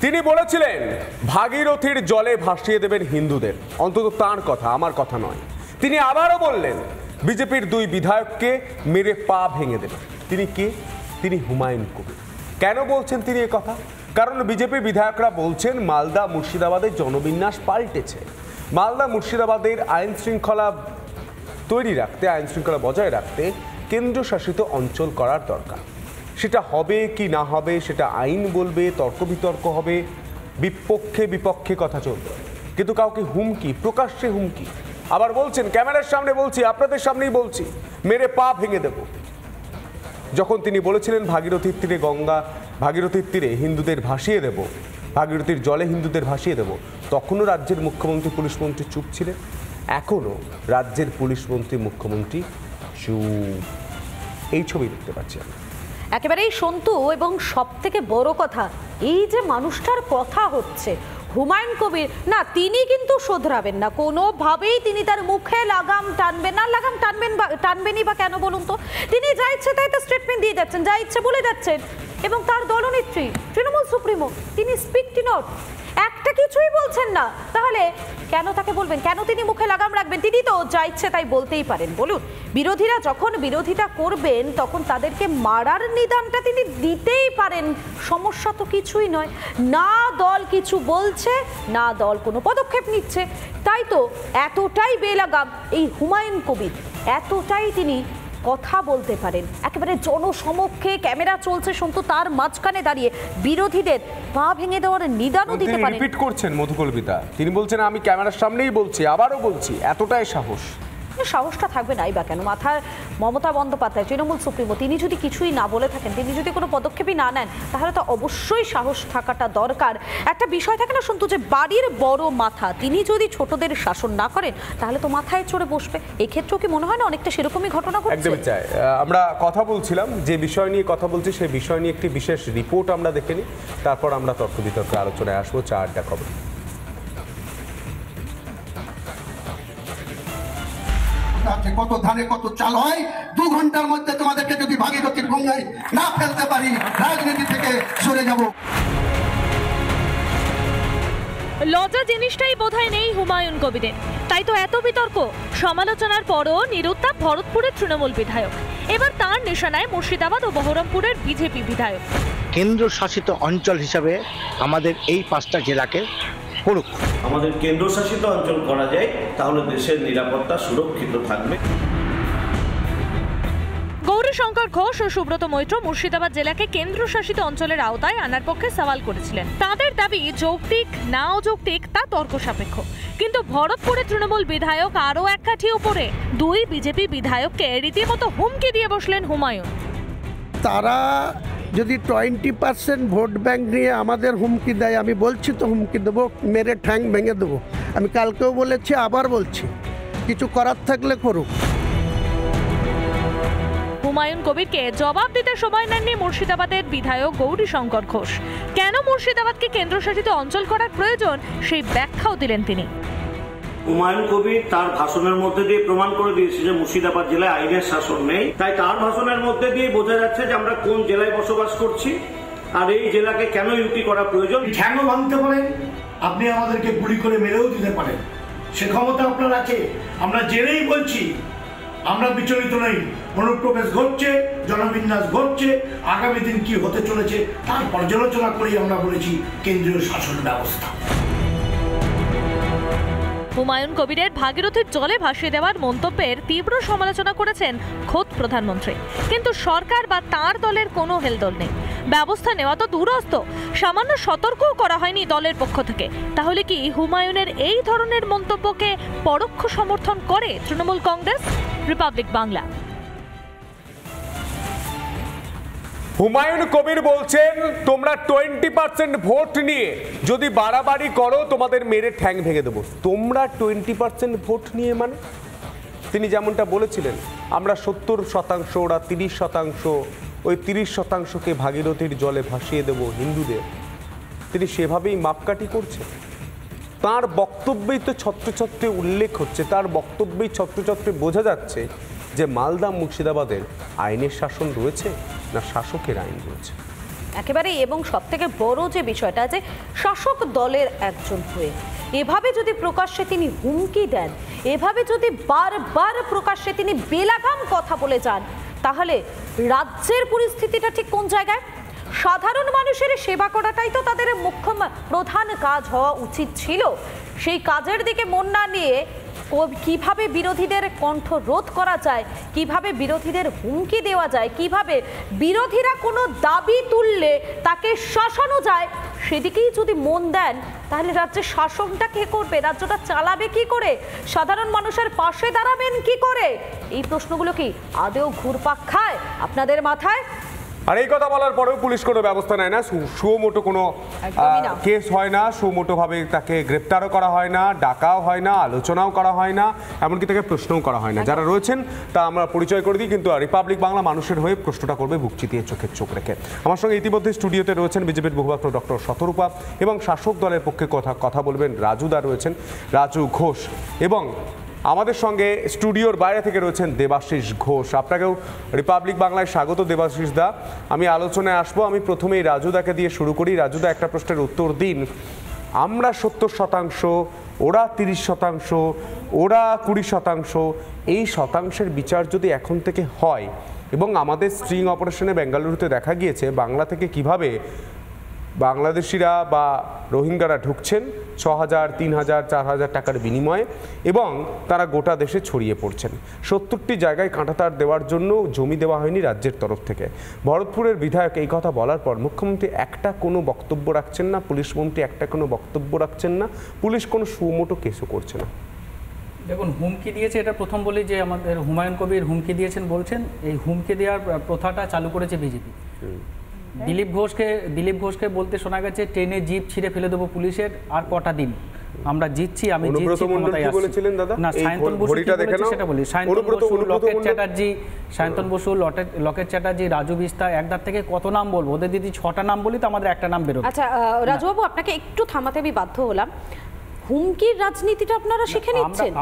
তিনি বলেছিলেন ভাগীরথীর জলে ভাসিয়ে দেবেন হিন্দুদের, অন্তত তার কথা, আমার কথা নয়। তিনি আবারও বললেন বিজেপির 2 বিধায়ককে মেরে পা ভেঙে দেবেন। তিনি কে? তিনি হুমায়ুন কবির। কেন বলছেন তিনি এ কথা? কারণ বিজেপি বিধায়করা বলছেন মালদা মুর্শিদাবাদের জনবিন্যাস পাল্টেছে। মালদা মুর্শিদাবাদের আইন শৃঙ্খলা তৈরি রাখতে, আইন শৃঙ্খলা বজায় রাখতে কেন্দ্রশাসিত অঞ্চল করার দরকার। সেটা হবে কি না হবে সেটা আইন বলবে, তর্ক বিতর্ক হবে, বিপক্ষে বিপক্ষে কথা চলবে, কিন্তু কাউকে হুমকি, প্রকাশ্যে হুমকি। আবার বলছেন ক্যামেরার সামনে বলছি, আপনাদের সামনেই বলছি, মেরে পা ভেঙে দেব। যখন তিনি বলেছিলেন ভাগীরথীর তীরে ভাগীরথীর তীরে হিন্দুদের ভাসিয়ে দেব, ভাগীরথীর জলে হিন্দুদের ভাসিয়ে দেব, তখনও রাজ্যের মুখ্যমন্ত্রী পুলিশমন্ত্রী চুপ ছিলেন। এখনও রাজ্যের পুলিশমন্ত্রী মুখ্যমন্ত্রী চুপ। এই ছবি দেখতে পাচ্ছি আমি। একেবারেই সন্তু। এবং সব থেকে বড় কথা, এই যে মানুষটার কথা হচ্ছে হুমায়ুন কবির, না তিনি কিন্তু শোধরাবেন না কোনোভাবেই। তিনি তার মুখে লাগাম টানবেন না। লাগাম টানবেনই বা কেন বলুন তো? তিনি যা ইচ্ছে তাই তো স্টেটমেন্ট দিয়ে যাচ্ছেন, যা ইচ্ছে বলে যাচ্ছেন। এবং তার দলনেত্রী তৃণমূল সুপ্রিমো, তিনি স্পিক টু নট, একটা কিছুই বলছেন না। তাহলে কেন তাকে বলবেন? কেন তিনি মুখে লাগাম রাখবেন? তিনি তো যা ইচ্ছে তাই বলতেই পারেন। বলুন, বিরোধীরা যখন বিরোধিতা করবেন তখন তাদেরকে মারার নিদানটা তিনি দিতেই পারেন। সমস্যা তো কিছুই নয়। না দল কিছু বলছে, না দল কোনো পদক্ষেপ নিচ্ছে। তাই তো এতটাই বেলাগাম এই হুমায়ুন কবির, এতটাই তিনি কথা বলতে পারেন একেবারে জনসমক্ষে। ক্যামেরা চলছে সন্তু, তার মাঝখানে দাঁড়িয়ে বিরোধীদের পা ভেঙে দেওয়ার নিদানও দিতে পারেন। রিপিট করছেন মধুকল্পিতা, তিনি বলছেন আমি ক্যামেরার সামনেই বলছি, আবারও বলছি। এতটাই সাহস। সাহসটা থাকবে নাই বা কেন? মাথায় মমতা বন্দ্যোপাধ্যায় তৃণমূল সুপ্রিমো, তিনি যদি কিছুই না বলে থাকেন, তিনি যদি কোনো পদক্ষেপই না নেন, তাহলে তো অবশ্যই সাহস থাকাটা দরকার। একটা বিষয় থাকে না সন্তু, যে বাড়ির বড় মাথা, তিনি যদি ছোটদের শাসন না করেন তাহলে তো মাথায় চড়ে বসবে। এক্ষেত্রেও কি মনে হয় না অনেকটা সেরকমই ঘটনা ঘটছে? একদমই চাই। আমরা কথা বলছিলাম, যে বিষয় নিয়ে কথা বলছি সেই বিষয় নিয়ে একটি বিশেষ রিপোর্ট আমরা দেখে নিই, তারপর আমরা তর্ক বিতর্কে আলোচনায় আসবো। 4টা খবর। কত ধানে কত চাল হয়, 2 ঘন্টার মধ্যে তোমাদেরকে যদি ভাগীরথীর গঙ্গায় না ফেলতে পারি, রাজনীতি থেকে সরে যাব। লজ্জা জিনিসটাই বোধহয় নেই হুমায়ুন কবিরের, তাই তো এত বিতর্ক। সমালোচনার পরও নিরুত্তাপ ভরতপুরের তৃণমূল বিধায়ক। এবার তার নিশানায় মুর্শিদাবাদ ও বহরমপুরের বিজেপি বিধায়ক। কেন্দ্রশাসিত অঞ্চল হিসাবে আমাদের এই 5টা জেলাকে করুক। আমাদের কেন্দ্রশাসিত অঞ্চল করা যায়, তাহলে দেশের নিরাপত্তা সুরক্ষিত থাকবে। গৌরীশঙ্কর ঘোষ ও সুব্রত মৈত্র মুর্শিদাবাদ জেলাকে কেন্দ্রশাসিত অঞ্চলের আওতায় আনার পক্ষে সওয়াল করেছিলেন। তাদের দাবি যৌক্তিক না অযৌক্তিক তা তর্ক সাপেক্ষ। কিন্তু ভরতপুরের তৃণমূল বিধায়ক আরও এক কাঠি উপরে, 2 বিজেপি বিধায়ককে রীতিমতো হুমকি দিয়ে বসলেন হুমায়ুন। তারা যদি 20% ভোট ব্যাংক নিয়ে আমাদের হুমকি দেয়, আমি বলছি তো হুমকি দেবো, মেরে ঠ্যাং ভেঙে দেবো। আমি কালকেও বলেছি, আবার বলছি, কিছু করার থাকলে করুক। হুমায়ুন কবিরকে জবাব দিতে সময় নেননি মুর্শিদাবাদের বিধায়ক গৌরীশঙ্কর ঘোষ। কেন মুর্শিদাবাদকে কেন্দ্রশাসিত অঞ্চল করার প্রয়োজন সেই ব্যাখ্যাও দিলেন তিনি। হুমায়ুন কবির তার ভাষণের মধ্যে দিয়ে প্রমাণ করে দিয়েছে যে মুর্শিদাবাদ জেলায় আইনের শাসন নেই। তাই তার ভাষণের মধ্যে দিয়ে বোঝা যাচ্ছে যে আমরা কোন জেলায় বসবাস করছি আর এই জেলাকে কেন ইউটি করা প্রয়োজন। ঠ্যাংও ভাঙতে পারেন, আপনি আমাদেরকে গুলি করে মেরেও দিতে পারেন, সে ক্ষমতা আপনার আছে। আমরা জেনেই বলছি, আমরা বিচলিত নই। অনুপ্রবেশ ঘটছে, জনবিন্যাস ঘটছে, আগামী দিন কি হতে চলেছে তার পর্যালোচনা করেই আমরা বলেছি কেন্দ্রীয় শাসন ব্যবস্থা। হুমায়ুন কবিরের ভাগীরথীর জলে ভাসিয়ে দেওয়ার মন্তব্যের তীব্র সমালোচনা করেছেন খোদ প্রধানমন্ত্রী। কিন্তু সরকার বা তার দলের কোনো হেলদোল নেই। ব্যবস্থা নেওয়া তো দূরস্থ, সামান্য সতর্কও করা হয়নি দলের পক্ষ থেকে। তাহলে কি হুমায়ুনের এই ধরনের মন্তব্যকে পরোক্ষ সমর্থন করে তৃণমূল কংগ্রেস? রিপাবলিক বাংলা। হুমায়ুন কবির বলছেন তোমরা 20% ভোট নিয়ে যদি বাড়াবাড়ি করো তোমাদের মেরে ঠ্যাং ভেঙে দেবো। তোমরা 20% ভোট নিয়ে মানে? তিনি যেমনটা বলেছিলেন আমরা 70%, ওরা 30%, ওই 30%কে ভাগীরথীর জলে ভাসিয়ে দেব হিন্দুদের, তিনি সেভাবেই মাপকাঠি করছেন। তার বক্তব্যেই তো ছত্রছত্রে উল্লেখ হচ্ছে, তার বক্তব্যেই ছত্রছত্রে বোঝা যাচ্ছে যে মালদা মুর্শিদাবাদের আইনের শাসন রয়েছে না শাসকের আইন রয়েছে। একেবারেই, এবং সব থেকে বড় যে বিষয়টা যে শাসক দলের একজন হয়ে এভাবে যদি প্রকাশ্যে তিনি হুমকি দেন, এভাবে যদি বারবার প্রকাশ্যে তিনি বেলাগাম কথা বলে যান, তাহলে রাজ্যের পরিস্থিতিটা ঠিক কোন জায়গায়? সাধারণ মানুষের সেবা করাটাই তো তাদের মুখ্য প্রধান কাজ হওয়া উচিত ছিল। সেই কাজের দিকে মন না নিয়ে কিভাবে বিরোধীদের কণ্ঠ রোধ করা যায়, কিভাবে বিরোধীদের হুমকি দেওয়া যায়, কিভাবে বিরোধীরা কোনো দাবি তুললে তাকে শাসানো যায়, সেদিকেই যদি মন দেন তাহলে রাজ্যের শাসনটা কে করবে? রাজ্যটা চালাবে কি করে? সাধারণ মানুষের পাশে দাঁড়াবেন কি করে? এই প্রশ্নগুলো কি আদৌ ঘুরপাক খায় আপনাদের মাথায়? আর এই কথা বলার পরেও পুলিশ কোনো ব্যবস্থা নেয় না, সুমোটো কোনো কেস হয় না, সুমোটোভাবে তাকে গ্রেপ্তারও করা হয় না, ডাকাও হয় না, আলোচনাও করা হয় না, এমনকি তাকে প্রশ্নও করা হয় না। যারা রয়েছেন তা আমরা পরিচয় করে দিই, কিন্তু রিপাবলিক বাংলা মানুষের হয়ে প্রশ্নটা করবে বুক চিতিয়ে চোখের চোখ রেখে। আমার সঙ্গে ইতিমধ্যে স্টুডিওতে রয়েছেন বিজেপির বহুমাত্র ডক্টর শতরূপা, এবং শাসক দলের পক্ষে কথা বলবেন রাজুদা রয়েছেন, রাজু ঘোষ, এবং আমাদের সঙ্গে স্টুডিওর বাইরে থেকে রয়েছেন দেবাশিস ঘোষ। আপনাকেও রিপাবলিক বাংলায় স্বাগত দেবাশিস দা। আমি আলোচনায় আসবো, আমি প্রথমেই রাজুদাকে দিয়ে শুরু করি। রাজুদা, একটা প্রশ্নের উত্তর দিন। আমরা 70%, ওরা 30%, ওরা 20%, এই শতাংশের বিচার যদি এখন থেকে হয়, এবং আমাদের স্ট্রিং অপারেশনে বেঙ্গালুরুতে দেখা গিয়েছে বাংলা থেকে কিভাবে বাংলাদেশিরা বা রোহিঙ্গারা ঢুকছেন 6,000, 3,000, 4,000 টাকার বিনিময়ে, এবং তারা গোটা দেশে ছড়িয়ে পড়ছেন। 70টি জায়গায় কাঁটাতার দেওয়ার জন্য জমি দেওয়া হয়নি রাজ্যের তরফ থেকে। ভরতপুরের বিধায়ক এই কথা বলার পর মুখ্যমন্ত্রী একটা কোনো বক্তব্য রাখছেন না, পুলিশ মন্ত্রী একটা কোনো বক্তব্য রাখছেন না, পুলিশ কোনো সুমোটো কেসও করছে না। দেখুন, হুমকি দিয়েছে, এটা প্রথম বলি যে আমাদের হুমায়ুন কবির হুমকি দিয়েছেন বলছেন, এই হুমকি দেওয়ার প্রথাটা চালু করেছে বিজেপি। দিলীপ ঘোষকে বলতে শোনা গেছে ট্রেনে জিপ ছিঁড়ে ফেলে দেবো পুলিশের, আর কটা দিন আমরা জিতছি, আমি জিতছি, ক্ষমতায় আসছি। না, সায়ন্তন বসু কি বলেছে সেটা বলি। সায়ন্তন বসু, লকেট চ্যাটার্জি, রাজু বিস্তা, একদার থেকে কত নাম বলবো? ওদের দিদি 6টা নাম বলি তো আমাদের একটা নাম বেরোবে। আচ্ছা রাজুবাবু, আপনাকে একটু থামাতে আমি বাধ্য হলাম। হুমকির রাজনীতিটা আপনারা শিখে নিচ্ছেন।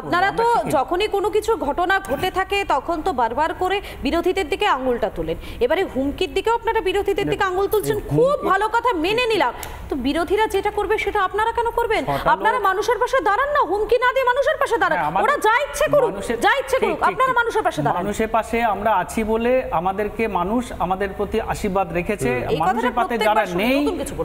আপনারা তো যখনই কোনো কিছু ঘটনা ঘটে থাকে তখন তো বারবার করে বিরোধীদের দিকে আঙুলটা তোলেন, এবারে হুমকির দিকেও আপনারা বিরোধীদের দিকে আঙুল তুলছেন। খুব ভালো কথা, মেনে নিলাম, তো বিরোধীরা যেটা করবে সেটা আপনারা কেন করবেন? আপনারা মানুষের পাশে দাঁড়ান না, হুমকি না দিয়ে মানুষের পাশে দাঁড়ান। ওরা যা ইচ্ছে করুক, যা ইচ্ছে করুক, আপনারা মানুষের পাশে দাঁড়ান। মানুষের পাশে আমরা আছি বলে আমাদেরকে মানুষ আমাদের প্রতি আশীর্বাদ রেখেছে। মানুষের পাশে যারা নেই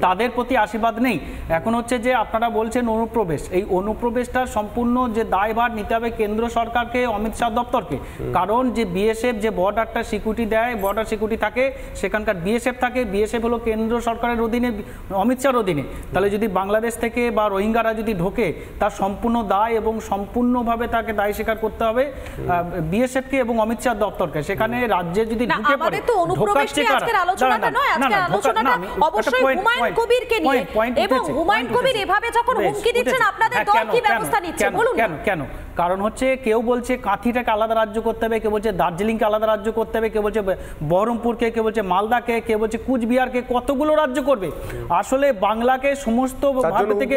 তাদের প্রতি আশীর্বাদ নেই। এখন হচ্ছে যে আপনারা বলছেন অনুপ্রবেশ, এই অনুপ্রবেশটা সম্পূর্ণ যে দায়ভার নিতে হবে কেন্দ্র সরকারকে, অমিত শাহ দপ্তরকে। কারণ যে বিএসএফ যে বর্ডারটা সিকিউরিটি দেয়, বর্ডার সিকিউরিটি থাকে, সেখানকার বিএসএফ থাকে, বিএসএফ হলো কেন্দ্র সরকারের অধীনে, অমিত শাহর অধীনে। তাহলে যদি বাংলাদেশ থেকে বা রোহিঙ্গারা যদি ঢোকে, তার সম্পূর্ণ দায় এবং সম্পূর্ণভাবে তাকে দায় স্বীকার করতে হবে বিএসএফকে এবং অমিত শাহ দপ্তরকে। সেখানে রাজ্যে যদি ঢুকে পড়ে, ঢোকাচ্ছে কারা? আলোচনাটা নয়, আজকে আলোচনাটা অবশ্যই হুমায়ুন কবিরকে নিয়ে, এবং হুমায়ুন কবির এভাবে যখন হুমকি দিচ্ছেন আপনাদের দল কি ব্যবস্থা নিচ্ছে বলুন। কেন? কারণ হচ্ছে কেউ বলছে কাঁথিটাকে আলাদা রাজ্য করতে হবে, কেউ বলছে দার্জিলিংকে আলাদা রাজ্য করতে হবে, কেউ বলছে বহরমপুরকে, কেউ বলছে মালদাকে, কেউ বলছে কুচবিহারকে, কতগুলো রাজ্য করবে? আসলে বাংলাকে সমস্ত ভাবে থেকে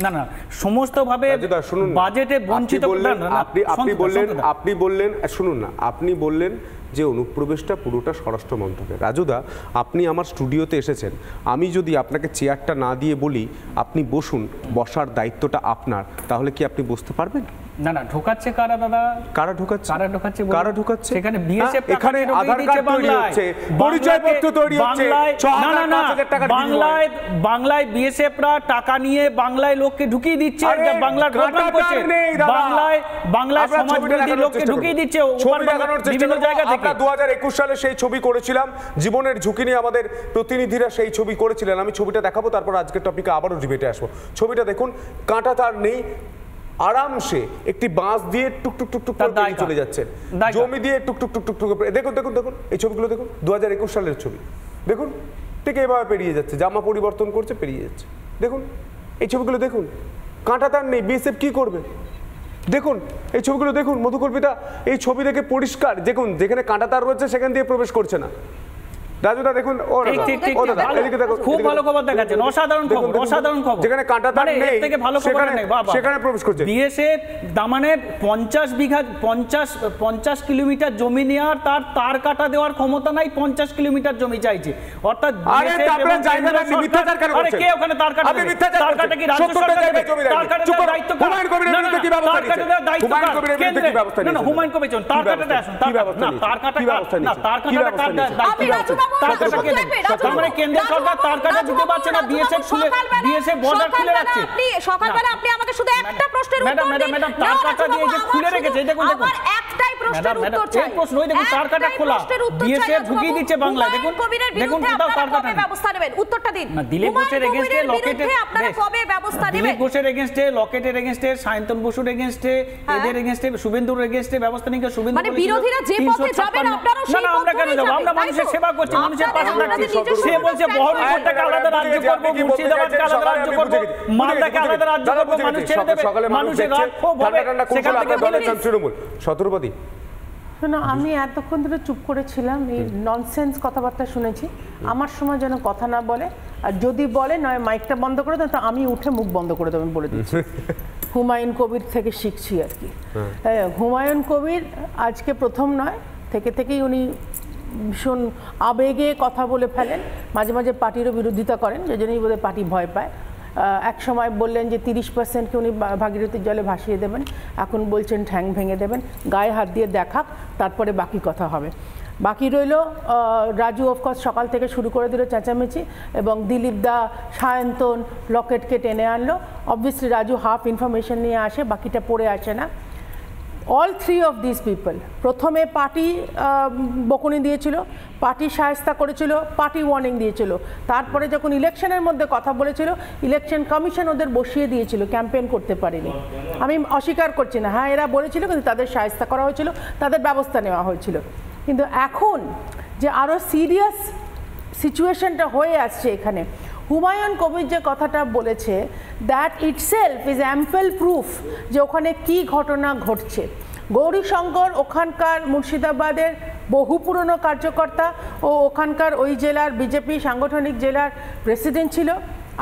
না সমস্ত ভাবে বাজেটে বঞ্চিত। আপনি বললেন শুনুন না, আপনি বললেন যে অনুপ্রবেশটা পুরোটা স্বরাষ্ট্র মন্ত্রকের। রাজুদা, আপনি আমার স্টুডিওতে এসেছেন, আমি যদি আপনাকে চেয়ারটা না দিয়ে বলি আপনি বসুন, বসার দায়িত্বটা আপনার, তাহলে কি আপনি বসতে পারবেন? না, ঢোকাচ্ছে কারা দাদা? কারা ঢোকাচ্ছে? সেখানে বিএসএফ এখানে আধার কার্ড তৈরি হচ্ছে, পরিচয়পত্র তৈরি হচ্ছে, বাংলায় বিএসএফরা টাকা নিয়ে বাংলায় লোককে ঢুকিয়ে দিচ্ছে, বাংলার প্রোগ্রাম করছে, বাংলায় সমাজবিরোধী লোককে ঢুকিয়ে দিচ্ছে বিভিন্ন জায়গা থেকে। 2021 সালে সেই ছবি করেছিলাম, জীবনের ঝুঁকি নিয়ে আমাদের প্রতিনিধিরা সেই ছবি করেছিলেন। আমি ছবিটা দেখাবো, তারপর আজকের টপিকে আবারও ডিবেটে আসবো। ছবিটা দেখুন, কাঁটা তার নেই, আরামসে একটি বাঁশ দিয়ে টুকটুক টুকটুক করে চলে যাচ্ছেন, জমি দিয়ে টুকটুক টুকটুক টুক। দেখুন দেখুন দেখুন এই ছবিগুলো দেখুন, 2021 সালের ছবি দেখুন, ঠিক এভাবে পেরিয়ে যাচ্ছে, জামা পরিবর্তন করছে, পেরিয়ে যাচ্ছে। দেখুন এই ছবিগুলো দেখুন, কাঁটা তার নেই, বিএসএফ কি করবে? দেখুন এই ছবিগুলো দেখুন, মধুকল্পিতা এই ছবি দেখে পরিষ্কার, দেখুন যেখানে কাঁটা তার রয়েছে সেখান দিয়ে প্রবেশ করছে না। রাজুদা দেখুন, ও খুব ভালো খবর দেখাচ্ছেন, অসাধারণ খবর, অসাধারণ খবর। যেখানে কাঁটাতার নেই এর থেকে ভালো খবর নেই বাবা, সেখানে প্রবেশ করছে। বিএসএফ দামানে 50 বিঘা 50 কিলোমিটার জমি নেওয়ার তার কাটা দেওয়ার ক্ষমতা নাই, 50 কিলোমিটার জমি চাইছে। অর্থাৎ আরে আপনারা জায়গাটা মিথ্যাচার কেন করছেন? আরে কে ওখানে তার কাটা? আপনি মিথ্যাচার করছেন। তার কাটা কি রাজ্য সরকার দেবে? তার কাটা দেওয়ার দায়িত্ব কার? হুমায়ুন কবিরের বিরুদ্ধে কি ব্যবস্থা নিয়েছে? হুমায়ুন কবিরের বিরুদ্ধে কি ব্যবস্থা নিয়েছে? না হুমায়ুন কবির চলুন, তার কাটাটা আসুন। তার কাটা না, তার কাটা না, তার কাটাটা কার দায়িত্ব? তার কাটা কে দেবে? তার মানে কেন্দ্রীয় সরকার তার কাটা দিতে পারছে না, বিএসএফ বর্ডার খুলে রাখছে। আপনি সকালবেলা আপনি আমাকে শুধু একটা প্রশ্নের উত্তর দিন। ম্যাডাম তার কাটা দিয়ে যে খুলে রেখেছে, এই দেখুন আমার একটাই প্রশ্নের উত্তর চাই। এই প্রশ্ন, ওই দেখুন তার কাটা খোলা, বিএসএফ ঢুকিয়ে দিচ্ছে বাংলায়। দেখুন দেখুন কোথাও তার কাটা নেই। ব্যবস্থা নেবেন, উত্তরটা দিন। না, দিলীপ ঘোষের এগেইনস্টে লকেটের, আপনারা কবে ব্যবস্থা নেবেন? দিলীপ ঘোষের এগেইনস্টে, লকেটের এগেইনস্টে, সায়ন্তন বসুর এগেইনস্টে, এদের এগেইনস্টে, শুভেন্দুর এগেইনস্টে ব্যবস্থা নিয়ে শুভেন্দু মানে বিরোধীরা যে পথে যাবেন আপনারাও সেই পথে আমরা কেন যাব? আমরা মানুষের সেবা করছি, মানুষের পাশে থাকছি। সে বলছে বহরমপুরটাকে আলাদা রাজ্য করব, মুর্শিদাবাদকে আলাদা রাজ্য করব, মালদাকে আলাদা রাজ্য করব, মানুষ ছেড়ে দেবে, মানুষের রাত খুব হবে। সেখান থেকে দলের তৃণমূল শত্রুপতি। না, আমি এতক্ষণ ধরে চুপ করেছিলাম, এই ননসেন্স কথাবার্তা শুনেছি। আমার সময় যেন কথা না বলে, আর যদি বলে নয় মাইকটা বন্ধ করে দেন, তো আমি উঠে মুখ বন্ধ করে দেবেন বলে দিচ্ছি। হুমায়ুন কবির থেকে শিখছি আর কি। হুমায়ুন কবির আজকে প্রথম নয়, থেকেই উনি ভীষণ আবেগে কথা বলে ফেলেন, মাঝে মাঝে পার্টিরও বিরোধিতা করেন, যে জন্যই বোধহয় পার্টি ভয় পায়। এক সময় বললেন যে 30%কে উনি ভাগীরথীর জলে ভাসিয়ে দেবেন, এখন বলছেন ঠ্যাং ভেঙে দেবেন, গায়ে হাত দিয়ে দেখাক, তারপরে বাকি কথা হবে। বাকি রইল রাজু অফকোর্স সকাল থেকে শুরু করে দিল চেঁচামেচি, এবং দিলীপ দা সায়ন্তন লকেটকে টেনে আনলো। অবভিয়াসলি রাজু হাফ ইনফরমেশন নিয়ে আসে, বাকিটা পড়ে আসে না। All three of this people প্রথমে পার্টি বকুনি দিয়েছিল, পার্টি শায়েস্তা করেছিল, পার্টি ওয়ার্নিং দিয়েছিল। তারপরে যখন ইলেকশনের মধ্যে কথা বলেছিল, ইলেকশন কমিশন ওদের বসিয়ে দিয়েছিল, ক্যাম্পেইন করতে পারেনি। আমি অস্বীকার করছি না, হ্যাঁ এরা বলেছিল, কিন্তু তাদের শায়েস্তা করা হয়েছিল, তাদের ব্যবস্থা নেওয়া হয়েছিল। কিন্তু এখন যে আরও সিরিয়াস সিচুয়েশনটা হয়ে আসছে এখানে, হুমায়ুন কবির যে কথাটা বলেছে, that itself is ample proof যে ওখানে কি ঘটনা ঘটছে। গৌরীশঙ্কর ওখানকার মুর্শিদাবাদের বহু পুরনো কার্যকর্তা ও ওখানকার ওই জেলার বিজেপি সাংগঠনিক জেলার প্রেসিডেন্ট ছিল,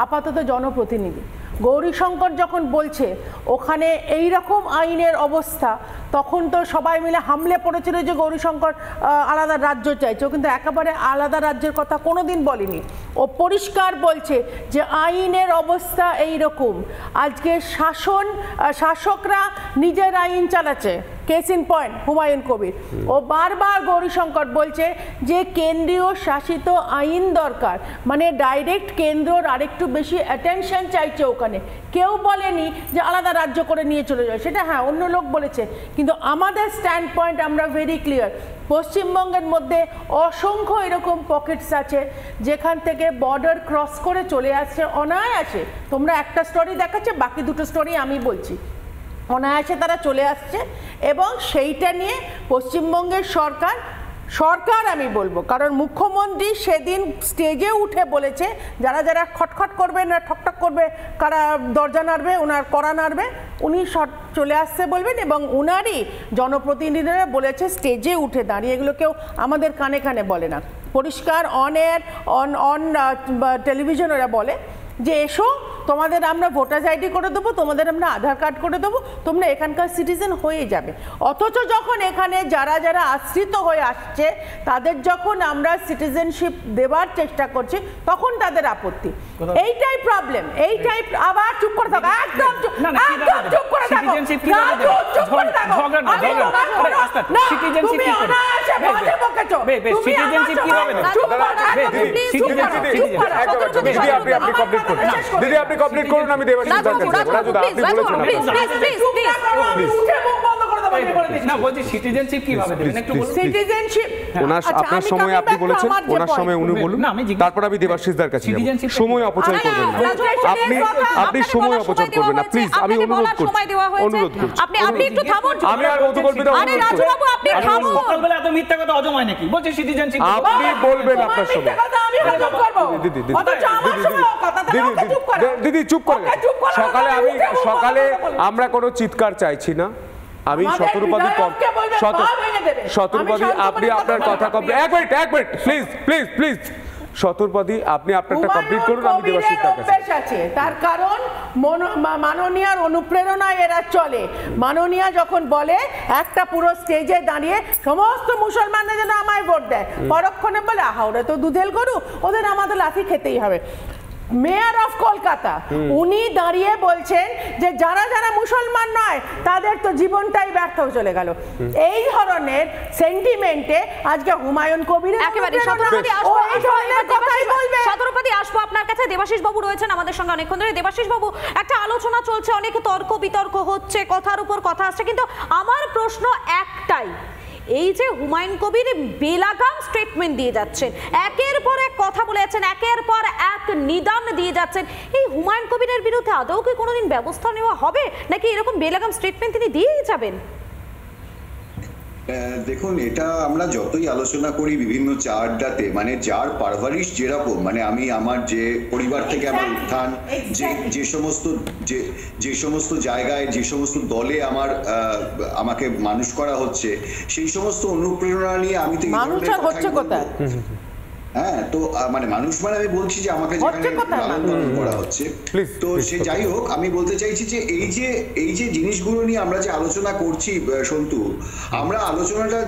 আপাতত জনপ্রতিনিধি। গৌরীশঙ্কর যখন বলছে ওখানে এই রকম আইনের অবস্থা, তখন তো সবাই মিলে হামলে পড়েছিল যে গৌরীশঙ্কর আলাদা রাজ্য চাইছে। ও কিন্তু একেবারে আলাদা রাজ্যের কথা কোনো দিন বলেনি। ও পরিষ্কার বলছে যে আইনের অবস্থা এই রকম। আজকে শাসকরা নিজের আইন চালাচ্ছে। Case in point Humayun Kabir. ও বারবার গৌরীশঙ্কর বলছে যে কেন্দ্রীয় শাসিত আইন দরকার, মানে ডাইরেক্ট কেন্দ্রর আরেকটু বেশি অ্যাটেনশন চাইছে ওখানে। কেউ বলেনি যে আলাদা রাজ্য করে নিয়ে চলে যায়, সেটা হ্যাঁ অন্য লোক বলেছে, কিন্তু আমাদের স্ট্যান্ড পয়েন্ট আমরা ভেরি ক্লিয়ার। পশ্চিমবঙ্গের মধ্যে অসংখ্য এরকম পকেটস আছে যেখান থেকে বর্ডার ক্রস করে চলে আসছে অনায়াসে। তোমরা একটা স্টোরি দেখাচ্ছে, বাকি দুটো স্টোরি আমি বলছি। অনায়াসে তারা চলে আসছে, এবং সেইটা নিয়ে পশ্চিমবঙ্গের সরকার আমি বলবো, কারণ মুখ্যমন্ত্রী সেদিন স্টেজে উঠে বলেছে যারা যারা খটখট করবে না ঠকঠক করবে, কারা দরজা নাড়বে, ওনার কড়া নাড়বে, উনি চলে আসছে বলবেন। এবং উনারই জনপ্রতিনিধিরা বলেছে স্টেজে উঠে দাঁড়িয়ে, এগুলো কেউ আমাদের কানে কানে বলে না, পরিষ্কার অন টেলিভিশন ওরা বলে যে এসো, তোমাদের আমরা ভোটার আইডি করে দেবো, তোমাদের আমরা আধার কার্ড করে দেবো, তোমরা এখানকার সিটিজেন হয়ে যাবে। অথচ যখন এখানে যারা যারা আশ্রিত হয়ে আসছে তাদের যখন আমরা সিটিজেনশিপ দেওয়ার চেষ্টা করছি, তখন তাদের আপত্তি। এইটাই প্রবলেম, এইটাই। আবার চুপ করে থাকো, একদম চুপ করে থাকো। দিদি আপনি কমপ্লিট করুন, আমি দেবাশিস জানতে চাই। রাজু দা আপনি বলেছেন না, বলছি সিটিজেনশিপ কিভাবে দেবেন একটু বলুন। সিটিজেনশিপ আপনার সময় আপনি বলেছেন, ওনার সময় উনি বলুন, তারপর আমি দেবাশিসদার কাছে যাব। সময় অপচয় করবেন না, আপনি সময় অপচয় করবেন না প্লিজ, আমি অনুরোধ করছি। আপনি একটু থামুন। আমি আর অধুকল্পিত আরে রাজু বাবু আপনি থামুন। সকালবেলা এত মিথ্যা কথা অজমায় নাকি? বলছি সিটিজেনশিপ আপনি বলবেন আপনার সময়। দিদি চুপ করে। সকালে আমরা কোনো চিৎকার চাইছি না। আমি শতরূপাদি আপনি আপনার কথা কমপ্লিট, এক মিনিট প্লিজ শতরূপাদি আপনি আপনারটা কমপ্লিট করুন, আমি দেবাশিস তার কাছে আছে। তার কারণ মাননীয়ার অনুপ্রেরণায় এরা চলে। মাননীয়া যখন বলে একটা পুরো স্টেজে দাঁড়িয়ে সমস্ত মুসলমানরা যেন আমায় ভোট দেয়, পরক্ষণে বলে আহা ওরা তো দুধেল গরু, ওদের আমাদের লাঠি খেতেই হবে। মেয়র অফ কলকাতা উনি দাঁড়িয়ে বলছেন যে যারা যারা মুসলমান নয় তাদের তো জীবনটাই ব্যর্থ হয়ে চলে গেল। এই ধরনের সেন্টিমেন্টে আজকে হুমায়ুন কবিরের একেবারে শতরূপাদি আসবো আপনার কাছে। দেবাশিস বাবু রয়েছেন আমাদের সঙ্গে অনেকক্ষণ ধরে। দেবাশিস বাবু, একটা আলোচনা চলছে, অনেক তর্ক বিতর্ক হচ্ছে, কথার উপর কথা আসছে, কিন্তু আমার প্রশ্ন একটাই, এই যে হুমায়ুন কবির বেলাগাম স্টেটমেন্ট দিয়ে যাচ্ছেন, একের পর এক কথা বলে যাচ্ছেন, একের পর এক নিদান দিয়ে যাচ্ছেন, এই হুমায়ুন কবিরের বিরুদ্ধে আদৌ কি কোনোদিন ব্যবস্থা নেওয়া হবে, নাকি এরকম বেলাগাম স্টেটমেন্ট তিনি দিয়েই যাবেন? দেখুন, এটা আমরা যতই আলোচনা করি বিভিন্ন চা আড্ডাতে, মানে যার পারভারিশ যেরকম, মানে আমি আমার যে পরিবার থেকে আমার উত্থান, যে সমস্ত জায়গায় যে সমস্ত দলে আমাকে মানুষ করা হচ্ছে, সেই সমস্ত অনুপ্রেরণা নিয়ে আমি তো হ্যাঁ, তো মানে মানুষ মানে আমি বলছি যে আমাকে যেখানে লালন পালন করা হচ্ছে, তো সে যাই হোক, আমি বলতে চাইছি যে এই যে জিনিসগুলো নিয়ে আমরা যে আলোচনা করছি সন্তু, আমরা আলোচনাটা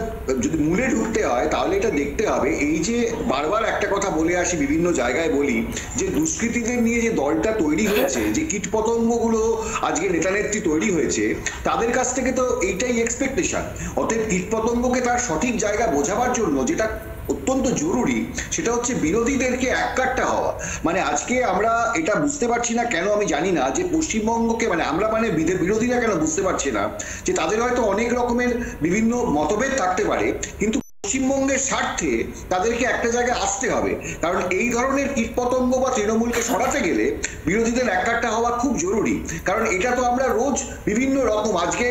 যদি মূলে ঢুকতে হয় তাহলে এটা দেখতে হবে, এই যে বারবার একটা কথা বলে আসি, বিভিন্ন জায়গায় বলি যে দুষ্কৃতীদের নিয়ে যে দলটা তৈরি হয়েছে, যে কীটপতঙ্গগুলো আজকে নেতা নেত্রী তৈরি হয়েছে, তাদের কাছ থেকে তো এইটাই এক্সপেকটেশন। অতএব কীটপতঙ্গকে তার সঠিক জায়গা বোঝাবার জন্য যেটা অত্যন্ত জরুরি সেটা হচ্ছে বিরোধীদেরকে এককাট্টা হওয়া। মানে আজকে আমরা এটা বুঝতে পারছি না কেন, আমি জানি না যে পশ্চিমবঙ্গকে মানে বিরোধীরা কেন বুঝতে পারছে না যে তাদের হয়তো অনেক রকমের বিভিন্ন মতভেদ থাকতে পারে, কিন্তু পশ্চিমবঙ্গের স্বার্থে তাদেরকে একটা জায়গায় আসতে হবে। কারণ এই ধরনের কীটপতঙ্গ বা তৃণমূলকে সরাতে গেলে বিরোধীদের এককাট্টা হওয়া খুব জরুরি। কারণ এটা তো আমরা রোজ বিভিন্ন রকম, আজকে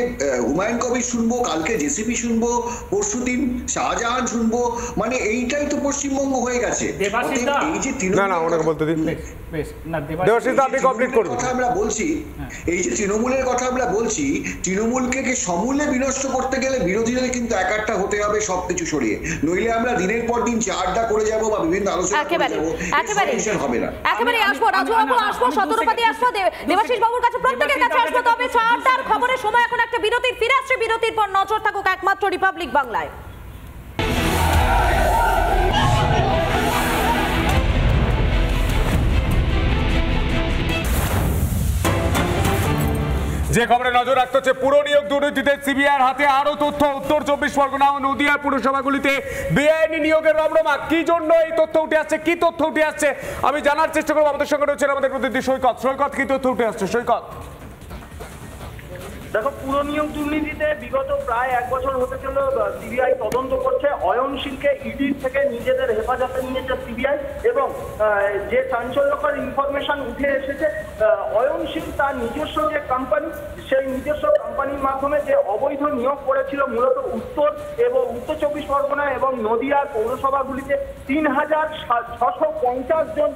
হুমায়ুন কবির শুনবো, কালকে জেসিপি শুনবো, পরশুদিন শাহজাহান শুনবো, মানে এইটাই তো পশ্চিমবঙ্গ হয়ে গেছে। এই যে তৃণমূলের কথা আমরা বলছি, তৃণমূলকে সমূলে বিনষ্ট করতে গেলে বিরোধীদের কিন্তু একাট্টা হতে হবে সবকিছু সরিয়ে, নইলে আমরা দিনের পর দিন আড্ডা করে যাব বা বিভিন্ন আলোচনা করে যাব, হবে না। একেবারে আসবো, রাজু বাবু আসবো, শতরূপাদি আসবো, দেবাশিস বাবুর কাছে, প্রত্যেকের কাছে আসবো। তবে আড্ডার খবরের সময় এখন একটা বিরতির, ফিরে আসছে বিরতির পর। নজর থাকুক একমাত্র রিপাবলিক বাংলায়। যে খবরে নজর রাখতে হচ্ছে, পুরো নিয়োগ দুর্নীতিতে সিবিআইয়ের হাতে আরো তথ্য। উত্তর 24 পরগনা ও নদিয়া পুরসভাগুলিতে বেআইনি নিয়োগের রমরমা। কি জন্য এই তথ্য উঠে আসছে, কি তথ্য উঠে আসছে আমি জানার চেষ্টা করবো। আমাদের সঙ্গে রয়েছেন আমাদের প্রতিনিধি সৈকত। কি তথ্য উঠে আসছে সৈকত? দেখো, পুরো নিয়োগ দুর্নীতিতে বিগত প্রায় 1 বছর হতে চলল সিবিআই তদন্ত করছে। অয়নশীলকে ইডির থেকে নিজেদের হেফাজতে নিয়েছে সিবিআই, এবং যে চাঞ্চল্যকর ইনফরমেশন উঠে এসেছে, অয়নশীল তার নিজস্ব যে কোম্পানি, সেই নিজস্ব কোম্পানির মাধ্যমে যে অবৈধ নিয়োগ করেছিল মূলত উত্তর 24 পরগনা এবং নদিয়ার পৌরসভাগুলিতে 3650 জন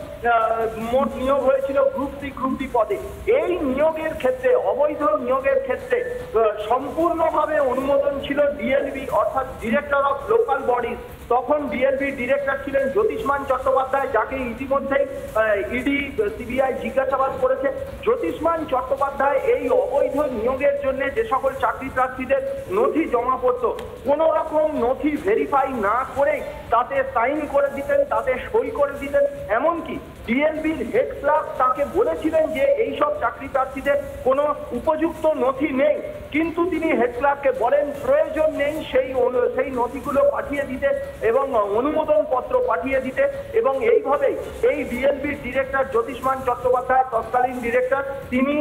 মোট নিয়োগ হয়েছিল গ্রুপ ডি পদে। এই নিয়োগের ক্ষেত্রে, অবৈধ নিয়োগের ক্ষেত্রে সম্পূর্ণভাবে অনুমোদন ছিল ডিএলবি অর্থাৎ ডিরেক্টর অফ লোকাল বডিজ। তখন ডিএলবি ডিরেক্টর ছিলেন জ্যোতিষ্মান চট্টোপাধ্যায়, যাকে ইতিমধ্যেই ইডি সিবিআই জিজ্ঞাসাবাদ করেছে। জ্যোতিষ্মান চট্টোপাধ্যায় এই অবৈধ নিয়োগের জন্য যে সকল চাকরি প্রার্থীদের নথি জমা পড়ত, কোন রকম নথি ভেরিফাই না করে তাতে সাইন করে দিতেন, তাতে সই করে দিতেন। এমনকি ডিএলবির হেড ক্লার্ক তাকে বলেছিলেন যে এইসব চাকরি প্রার্থীদের কোনো উপযুক্ত নথি নেই, কিন্তু তিনি হেড ক্লার্ককে বলেন প্রয়োজন নেই সেই নথিগুলো পাঠিয়ে দিতে এবং অনুমোদন পত্র পাঠিয়ে দিতে। এবং এইভাবেই এই ডিএলবির ডিরেক্টর জ্যোতিষ্মান চট্টোপাধ্যায়, তৎকালীন ডিরেক্টর, তিনি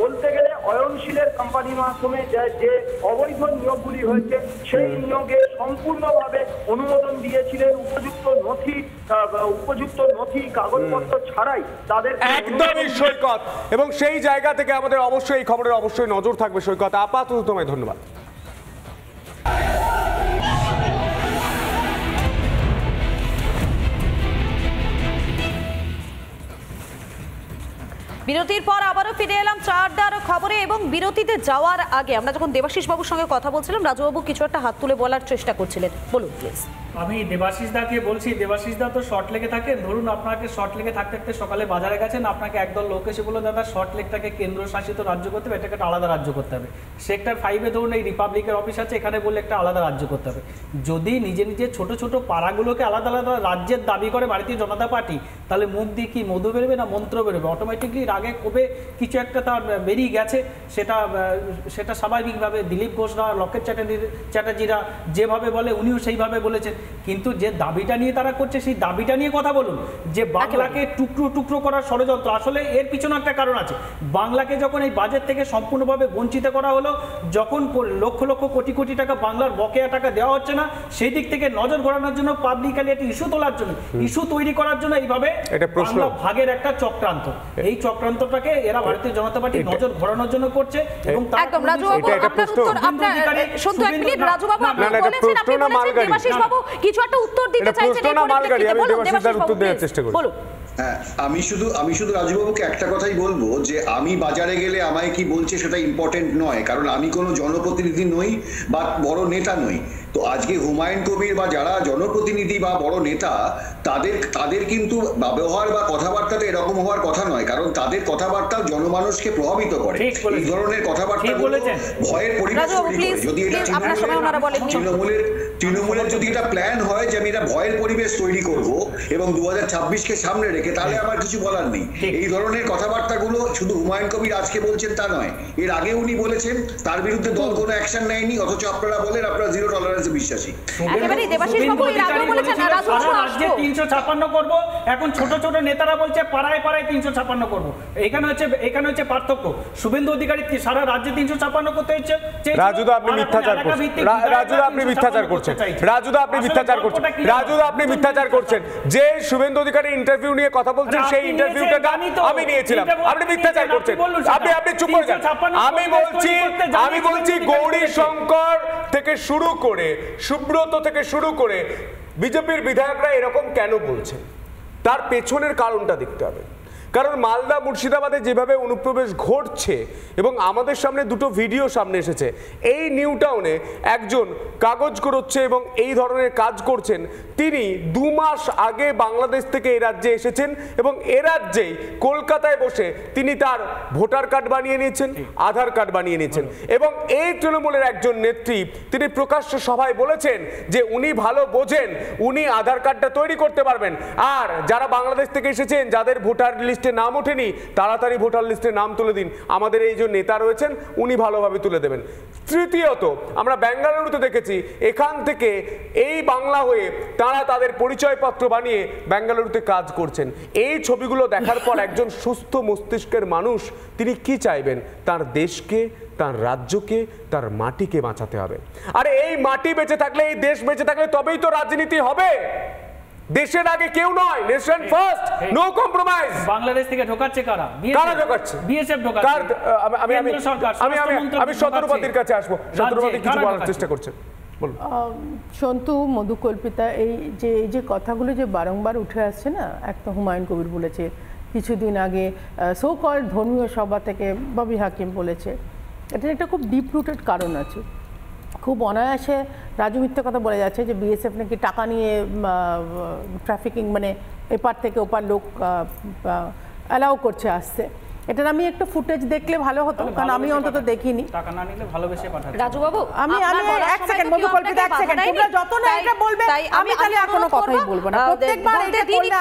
বলতে গেলে অয়নশীলের কোম্পানির মাধ্যমে যে অবৈধ নিয়োগগুলি হয়েছে সেই নিয়োগে সম্পূর্ণভাবে অনুমোদন দিয়েছিলেন। উপযুক্ত নথি কাগজপত্র ছাড়াই তাদের একদমই সৈকত, এবং সেই জায়গা থেকে আমাদের অবশ্যই এই খবরের অবশ্যই নজর থাকবে সৈকত। আপাতত তোমায় ধন্যবাদ। বিরতির পর আবারও ফিরে এলাম চারদার খবরে এবং বিরতিতে যাওয়ার আগে আমরা যখন দেবাশিস বাবুর সঙ্গে কথা বলছিলাম রাজুবাবু কিছু একটা হাত তুলে বলার চেষ্টা করছিলেন, বলুন প্লিজ। আমি দেবাশিস দাকে বলছি, দেবাশিস দা তো শর্ট লেগে থাকেন, ধরুন আপনাকে শর্ট লেগে থাকতে থাকতে সকালে বাজারে গেছেন, আপনাকে একদল লোক এসে বললো দাদা শর্ট লেগটাকে কেন্দ্রশাসিত রাজ্য করতে হবে, এটাকে একটা আলাদা রাজ্য করতে হবে। সেক্টর 5-এ ধরুন এই রিপাবলিকের অফিস আছে, এখানে বললে একটা আলাদা রাজ্য করতে হবে। যদি নিজে নিজে ছোট ছোট পাড়াগুলোকে আলাদা আলাদা রাজ্যের দাবি করে ভারতীয় জনতা পার্টি, তাহলে মুখ দিয়ে কি মধু বেরোবে না মন্ত্র বেরোবে? অটোমেটিকলি রাগে কবে কিছু একটা তার বেরিয়ে গেছে, সেটা স্বাভাবিকভাবে দিলীপ ঘোষরা, লকেট চ্যাটার্জিরা যেভাবে বলে উনিও সেইভাবে বলেছেন। কিন্তু যে দাবিটা নিয়ে তারা করছে সেই দাবিটা নিয়ে কথা বলুন। যে বাংলাকে টুকরো টুকরো করার ষড়যন্ত্র, আসলে এর পিছনে একটা কারণ আছে। বাংলাকে যখন এই বাজেট থেকে সম্পূর্ণভাবে বঞ্চিত করা হলো, যখন লক্ষ লক্ষ কোটি কোটি টাকা বাংলার বকেয়া টাকা দেওয়া হচ্ছে না, সেই দিক থেকে নজর ঘোরানোর জন্য, পাবলিকালি একটা ইস্যু তোলার জন্য, ইস্যু তৈরি করার জন্য এইভাবে বাংলা ভাগের একটা চক্রান্ত, এই চক্রান্তটাকে এরা ভারতীয় জনতা পার্টি নজর ঘোরানোর জন্য করছে। এবং একদম রাজুবাবু আপনার উত্তর, আপনার শুনতে এক মিনিট রাজুবাবু আপনি বলেছেন, আপনি বলেছেন দেবাশিস বাবু কিছু একটা উত্তর দিতে চাইছেন, এই পরিপ্রেক্ষিতে বলুন দেবাশিস বাবু বলুন। হ্যাঁ, আমি শুধু রাজুবাবুকে একটা কথাই বলবো যে আমি বাজারে গেলে আমায় কি বলছে সেটা ইম্পর্টেন্ট নয়, কারণ আমি কোনো জনপ্রতিনিধি নই বা বড় নেতা নই। তো আজকে হুমায়ুন কবির বা যারা জনপ্রতিনিধি বা বড় নেতা, তাদের কিন্তু ব্যবহার বা কথাবার্তাটা এরকম হওয়ার কথা নয়, কারণ তাদের কথাবার্তা জনমানুষকে প্রভাবিত করে। এই ধরনের কথাবার্তা ভয়ের পরিবেশ তৈরি করে। যদি এটা তৃণমূলের যদি এটা প্ল্যান হয় যে আমি এটা ভয়ের পরিবেশ তৈরি করব এবং 2026-কে সামনে রেখে, তাহলে আমার কিছু বলার নেই। এই ধরনের কথাবার্তাগুলো শুধু হুমায়ুন কবির আজকে বলছেন তা নয়, এর আগে উনি বলেছেন, তার বিরুদ্ধে দল কোনো অ্যাকশন নেয়নি, অথচ আপনারা বলেন আপনারা জিরো টলারেন্সে বিশ্বাসী। একেবারে দেবাশিস বাবু এর আগে বলেছেন রাজ্যে 356 করব, এখন ছোট ছোট নেতারা বলছে পাড়ায় পাড়ায় 356 করব। এখানে হচ্ছে পার্থক্য। শুভেন্দু অধিকারী সারা রাজ্যে 356 করতে হচ্ছে। রাজুদা আপনি মিথ্যাচার করছেন, রাজুদা আপনি মিথ্যাচার করছেন, রাজুদা আপনি মিথ্যাচার করছেন, রাজুদা আপনি মিথ্যাচার করছেন। যে শুভেন্দু অধিকারী ইন্টারভিউ নিয়ে কথা বলছেন, সেই ইন্টারভিউটা আমি নিয়েছিলাম, আপনি মিথ্যাচার করছেন। আপনি চুপ করে যান। আমি বলছি গৌরী শঙ্কর থেকে শুরু করে, সুব্রত থেকে শুরু করে বিজেপির বিধায়করা এরকম কেন বলছেন, তার পেছনের কারণটা দেখতে হবে। কারণ মালদা মুর্শিদাবাদে যেভাবে অনুপ্রবেশ ঘটছে এবং আমাদের সামনে দুটো ভিডিও সামনে এসেছে, এই নিউ টাউনে একজন কাগজ করছে এবং এই ধরনের কাজ করছেন, তিনি 2 মাস আগে বাংলাদেশ থেকে এই রাজ্যে এসেছেন এবং এ রাজ্যেই কলকাতায় বসে তিনি তার ভোটার কার্ড বানিয়ে নিয়েছেন, আধার কার্ড বানিয়ে নিয়েছেন। এবং এই তৃণমূলের একজন নেত্রী তিনি প্রকাশ্য সভায় বলেছেন যে উনি ভালো বোঝেন, উনি আধার কার্ডটা তৈরি করতে পারবেন, আর যারা বাংলাদেশ থেকে এসেছেন যাদের ভোটার লিস্ট নাম ওঠেনি তাড়াতাড়ি ভোটার লিস্টে নাম তুলে দিন, আমাদের এই যে নেতা রয়েছেন উনি ভালোভাবে তুলে দেবেন। তৃতীয়ত আমরা বেঙ্গালুরুতে দেখেছি, এখান থেকে এই বাংলা হয়ে তারা তাদের পরিচয়পত্র বানিয়ে বেঙ্গালুরুতে কাজ করছেন। এই ছবিগুলো দেখার পর একজন সুস্থ মস্তিষ্কের মানুষ তিনি কি চাইবেন? তার দেশকে, তার রাজ্যকে, তার মাটিকে বাঁচাতে হবে। আর এই মাটি বেঁচে থাকলে, এই দেশ বেঁচে থাকলে তবেই তো রাজনীতি হবে। দেশের আগে কেউ নয়, nation first, no compromise. Bangladesh থেকে ঢোকাচ্ছে কারা? কারা ঢোকাচ্ছে? বিএসএফ ঢোকাচ্ছে। আমি শতরূপাদির কাছে আসবো, শতরূপাদি কিছু বলার চেষ্টা করছেন, বলুন। সন্তু, মধুকল্পিতা, এই যে কথাগুলো যে বারংবার উঠে আসছে না, একটা হুমায়ুন কবির বলেছে, কিছুদিন আগে সো কল ধর্মীয় সভা থেকে ববি হাকিম বলেছে, এটা একটা খুব ডিপ রুটেড কারণ আছে। খুব অনায়াসে রাজু মিথ্যে কথা বলে যাচ্ছে যে বিএসএফ নাকি টাকা নিয়ে ট্রাফিকিং, মানে এপার থেকে ওপার লোক অ্যালাউ করছে আসতে। এটার আমি একটু ফুটেজ দেখলে ভালো হতো, কারণ আমি অন্তত দেখিনি। টাকা না নিলে ভালোবেসে পাঠাবে। রাজু বাবু আমি এক সেকেন্ড মধুকল্পিতা, এক সেকেন্ড, তোমরা যত না এটা বলবে আমি তাহলে আর কোনো কথাই বলবো না। প্রত্যেকবার এটা বললে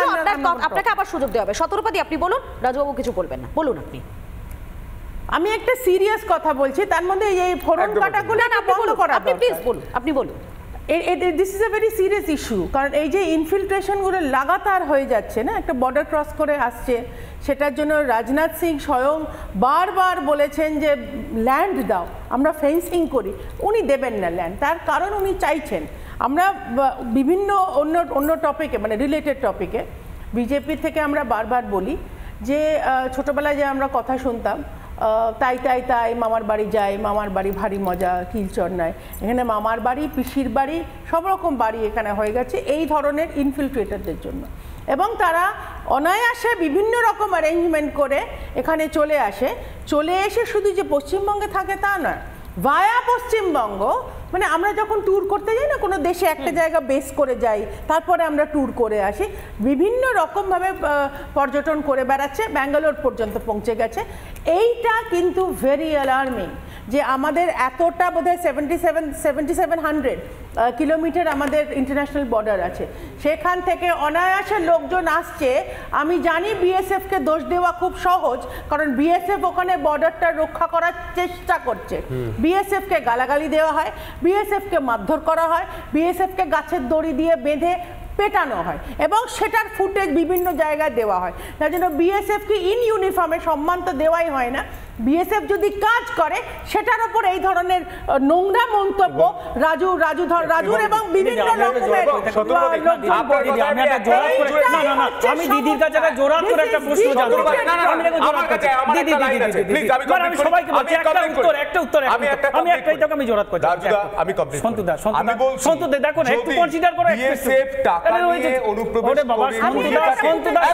আপনাকে আবার সুযোগ দেওয়া হবে। শতরূপাদি আপনি বলুন, রাজু বাবু কিছু বলবেন না, বলুন আপনি। আমি একটা সিরিয়াস কথা বলছি, তার মধ্যে এই ফোরন কাটাগুলো বন্ধ করা আপনি প্লিজ বলুন, আপনি বলুন। This is a very serious issue, কারণ এই যে ইনফিলট্রেশনগুলো লাগাতার হয়ে যাচ্ছে না, একটা বর্ডার ক্রস করে আসছে, সেটার জন্য রাজনাথ সিং স্বয়ং বারবার বলেছেন যে ল্যান্ড দাও, আমরা ফেন্সিং করি। উনি দেবেন না ল্যান্ড, তার কারণ উনি চাইছেন। আমরা বিভিন্ন অন্য টপিকে, মানে রিলেটেড টপিকে বিজেপি থেকে আমরা বারবার বলি যে ছোটোবেলায় যে আমরা কথা শুনতাম, তাই তাই তাই মামার বাড়ি যাই, মামার বাড়ি ভারী মজা, কিলচর নয়। এখানে মামার বাড়ি, পিসির বাড়ি, সব রকম বাড়ি এখানে হয়ে গেছে এই ধরনের ইনফিলট্রেটারদের জন্য। এবং তারা অনায়াসে বিভিন্ন রকম অ্যারেঞ্জমেন্ট করে এখানে চলে আসে, চলে এসে শুধু যে পশ্চিমবঙ্গে থাকে তা নয়, ভায়া পশ্চিমবঙ্গ, মানে আমরা যখন ট্যুর করতে যাই না কোনো দেশে একটা জায়গা বেস করে যাই, তারপরে আমরা ট্যুর করে আসি, বিভিন্ন রকমভাবে পর্যটন করে বেড়াচ্ছে, ব্যাঙ্গালোর পর্যন্ত পৌঁছে গেছে। এইটা কিন্তু ভেরি অ্যালার্মিং যে আমাদের এতটা বোধহয় 7700 কিলোমিটার আমাদের ইন্টারন্যাশনাল বর্ডার আছে, সেখান থেকে অনায়াসে লোকজন আসছে। আমি জানি বিএসএফকে দোষ দেওয়া খুব সহজ, কারণ বিএসএফ ওখানে বর্ডারটা রক্ষা করার চেষ্টা করছে। বিএসএফকে গালাগালি দেওয়া হয়, বিএসএফকে মারধর করা হয়, বিএসএফকে গাছের দড়ি দিয়ে বেঁধে পেটানো হয় এবং সেটার ফুটেজ বিভিন্ন জায়গায় দেওয়া হয়। তার জন্য বিএসএফকে ইন ইউনিফর্মে সম্মান তো দেওয়াই হয় না। বিএসএফ যদি কাজ করে সেটার উপর এই ধরনের নোংরা মন্তব্য রাজুর এবং বিভিন্ন রকমের আমি দিদির কাছে একটা জোরাত করে একটা প্রশ্ন জানতে চাই। আমি একটাই তোকে আমি জোরাত করছি। সন্তু দা দেখো না, একটু কনসিডার করো। বিএসএফ টাকা নিয়ে অনুপ্রবেশ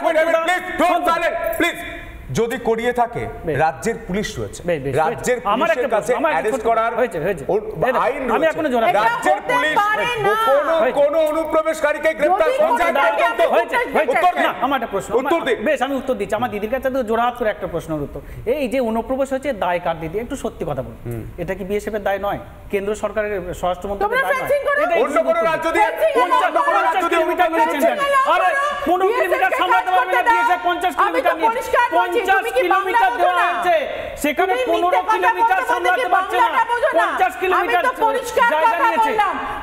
করে, প্লিজ যদি করিয়ে থাকে, রাজ্যের পুলিশ রয়েছে, রাজ্যের পুলিশের কাছে অ্যারেস্ট করার আইন রয়েছে। রাজ্যের পুলিশ কোন অনুপ্রবেশকারীকে গ্রেফতার করছে? আমার একটা প্রশ্ন, বেশ আমি উত্তর দিচ্ছি। আমার দিদির কাছে তো জোরহাত করে একটা প্রশ্নের উত্তর। এই যে অনুপ্রবেশ হয়েছে, দায় কার? দিদি একটু সত্যি কথা বলুন, এটা কি বিএসএফ এর দায় নয়? কেন্দ্র সরকারের স্বরাষ্ট্র মন্ত্রকের দায় নয়? অন্য কোনো রাজ্য দিয়ে 50 কিলোমিটার নিয়েছেন, আরে 15 কিলোমিটার সামলাতে পারবে না বিএসএফ? 50 কিলোমিটার নিয়েছে, 50 কিলোমিটার দেওয়া হয়েছে, সেখানে 15 কিলোমিটার সামলাতে পারছে না, 50 কিলোমিটার জায়গা নিয়েছে।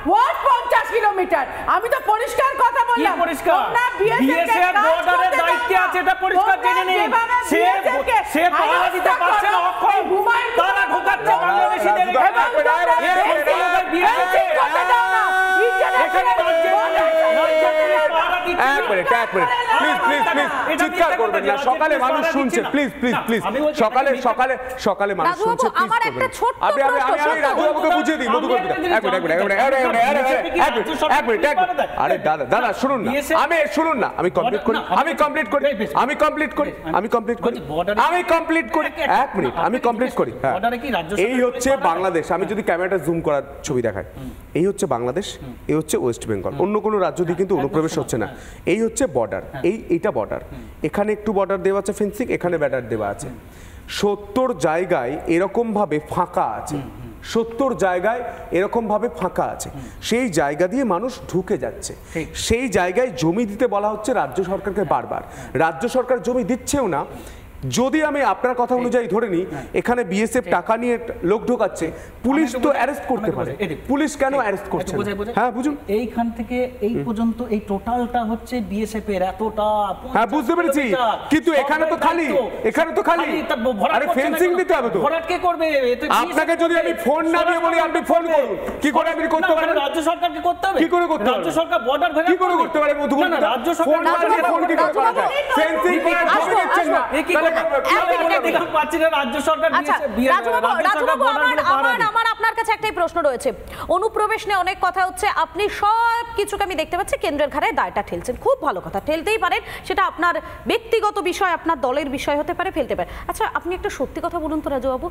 What 50 kilometre? আমি তো পরিষ্কার কথা বললাম। কি পরিষ্কার? বিএসএফ বর্ডারের দায়িত্বে আছে, এটা পরিষ্কার জেনে নিন। সে পাহারা দিতে পারছে না, অক্ষম, তারা ঢোকাচ্ছে বাংলাদেশিদের। চিৎকার করবেন না, সকালে মানুষ শুনছে, প্লিজ প্লিজ প্লিজ, সকালে মানুষ শুনছে, আমি রাজুবাবুকে বুঝিয়ে দিই। আরে দাদা শুনুন না, আমি কমপ্লিট করি। এই হচ্ছে বাংলাদেশ। আমি যদি ক্যামেরাটা জুম করার ছবি দেখাই, এই হচ্ছে বাংলাদেশ, এই হচ্ছে ওয়েস্ট বেঙ্গল। অন্য কোনো রাজ্য দিয়ে কিন্তু অনুপ্রবেশ হচ্ছে না। এই হচ্ছে বর্ডার, এইটা বর্ডার, এখানে একটু বর্ডার দেওয়া আছে ফেন্সিং, এখানে বর্ডার দেওয়া আছে। 70 জায়গায় এরকম ভাবে ফাঁকা আছে, 70 জায়গায় এরকম ভাবে ফাঁকা আছে, সেই জায়গা দিয়ে মানুষ ঢুকে যাচ্ছে। সেই জায়গায় জমি দিতে বলা হচ্ছে রাজ্য সরকারকে বারবার। রাজ্য সরকার জমি দিচ্ছেও না। যদি আমি আপনার কথা অনুযায়ী ধরে নিই, এখানে বিএসএফ টাকা নিয়ে লোক ঢোকাচ্ছে, পুলিশ তো অ্যারেস্ট করতে পারে, পুলিশ কেন অ্যারেস্ট করছে না? হ্যাঁ বুঝুন, এইখান থেকে এই পর্যন্ত এই টোটালটা হচ্ছে বিএসএফ এর এতটা। হ্যাঁ বুঝতে পেরেছি, কিন্তু এখানে তো খালি, আরে ফেন্সিং দিতে হবে তো। ভরাট কে করবে? আপনাকে যদি আমি ফোন না দিয়ে বলি আপনি ফোন করুন, কি করে আপনি করতে পারেন? রাজ্য সরকারকে করতে হবে। কি করে করতে হবে? রাজ্য সরকার বর্ডার ঘেরাও কি করে করতে পারে? না রাজ্য সরকার ফোন না দিয়ে ফোন কি করে করা যায়? ফেন্সিং করে জমি দিচ্ছেন না, আমার আপনার কাছে একটাই প্রশ্ন রয়েছে। অনুপ্রবেশ নিয়ে অনেক কথা হচ্ছে, আপনি সব কিছুকে আমি দেখতে পাচ্ছি কেন্দ্রের ঘাড়ে দায়টা ঠেলছেন। খুব ভালো কথা, ঠেলতেই পারেন, সেটা আপনার ব্যক্তিগত বিষয়, আপনার দলের বিষয় হতে পারে, ফেলতে পারে। আচ্ছা আপনি একটা সত্যি কথা বলুন তো রাজুবাবু,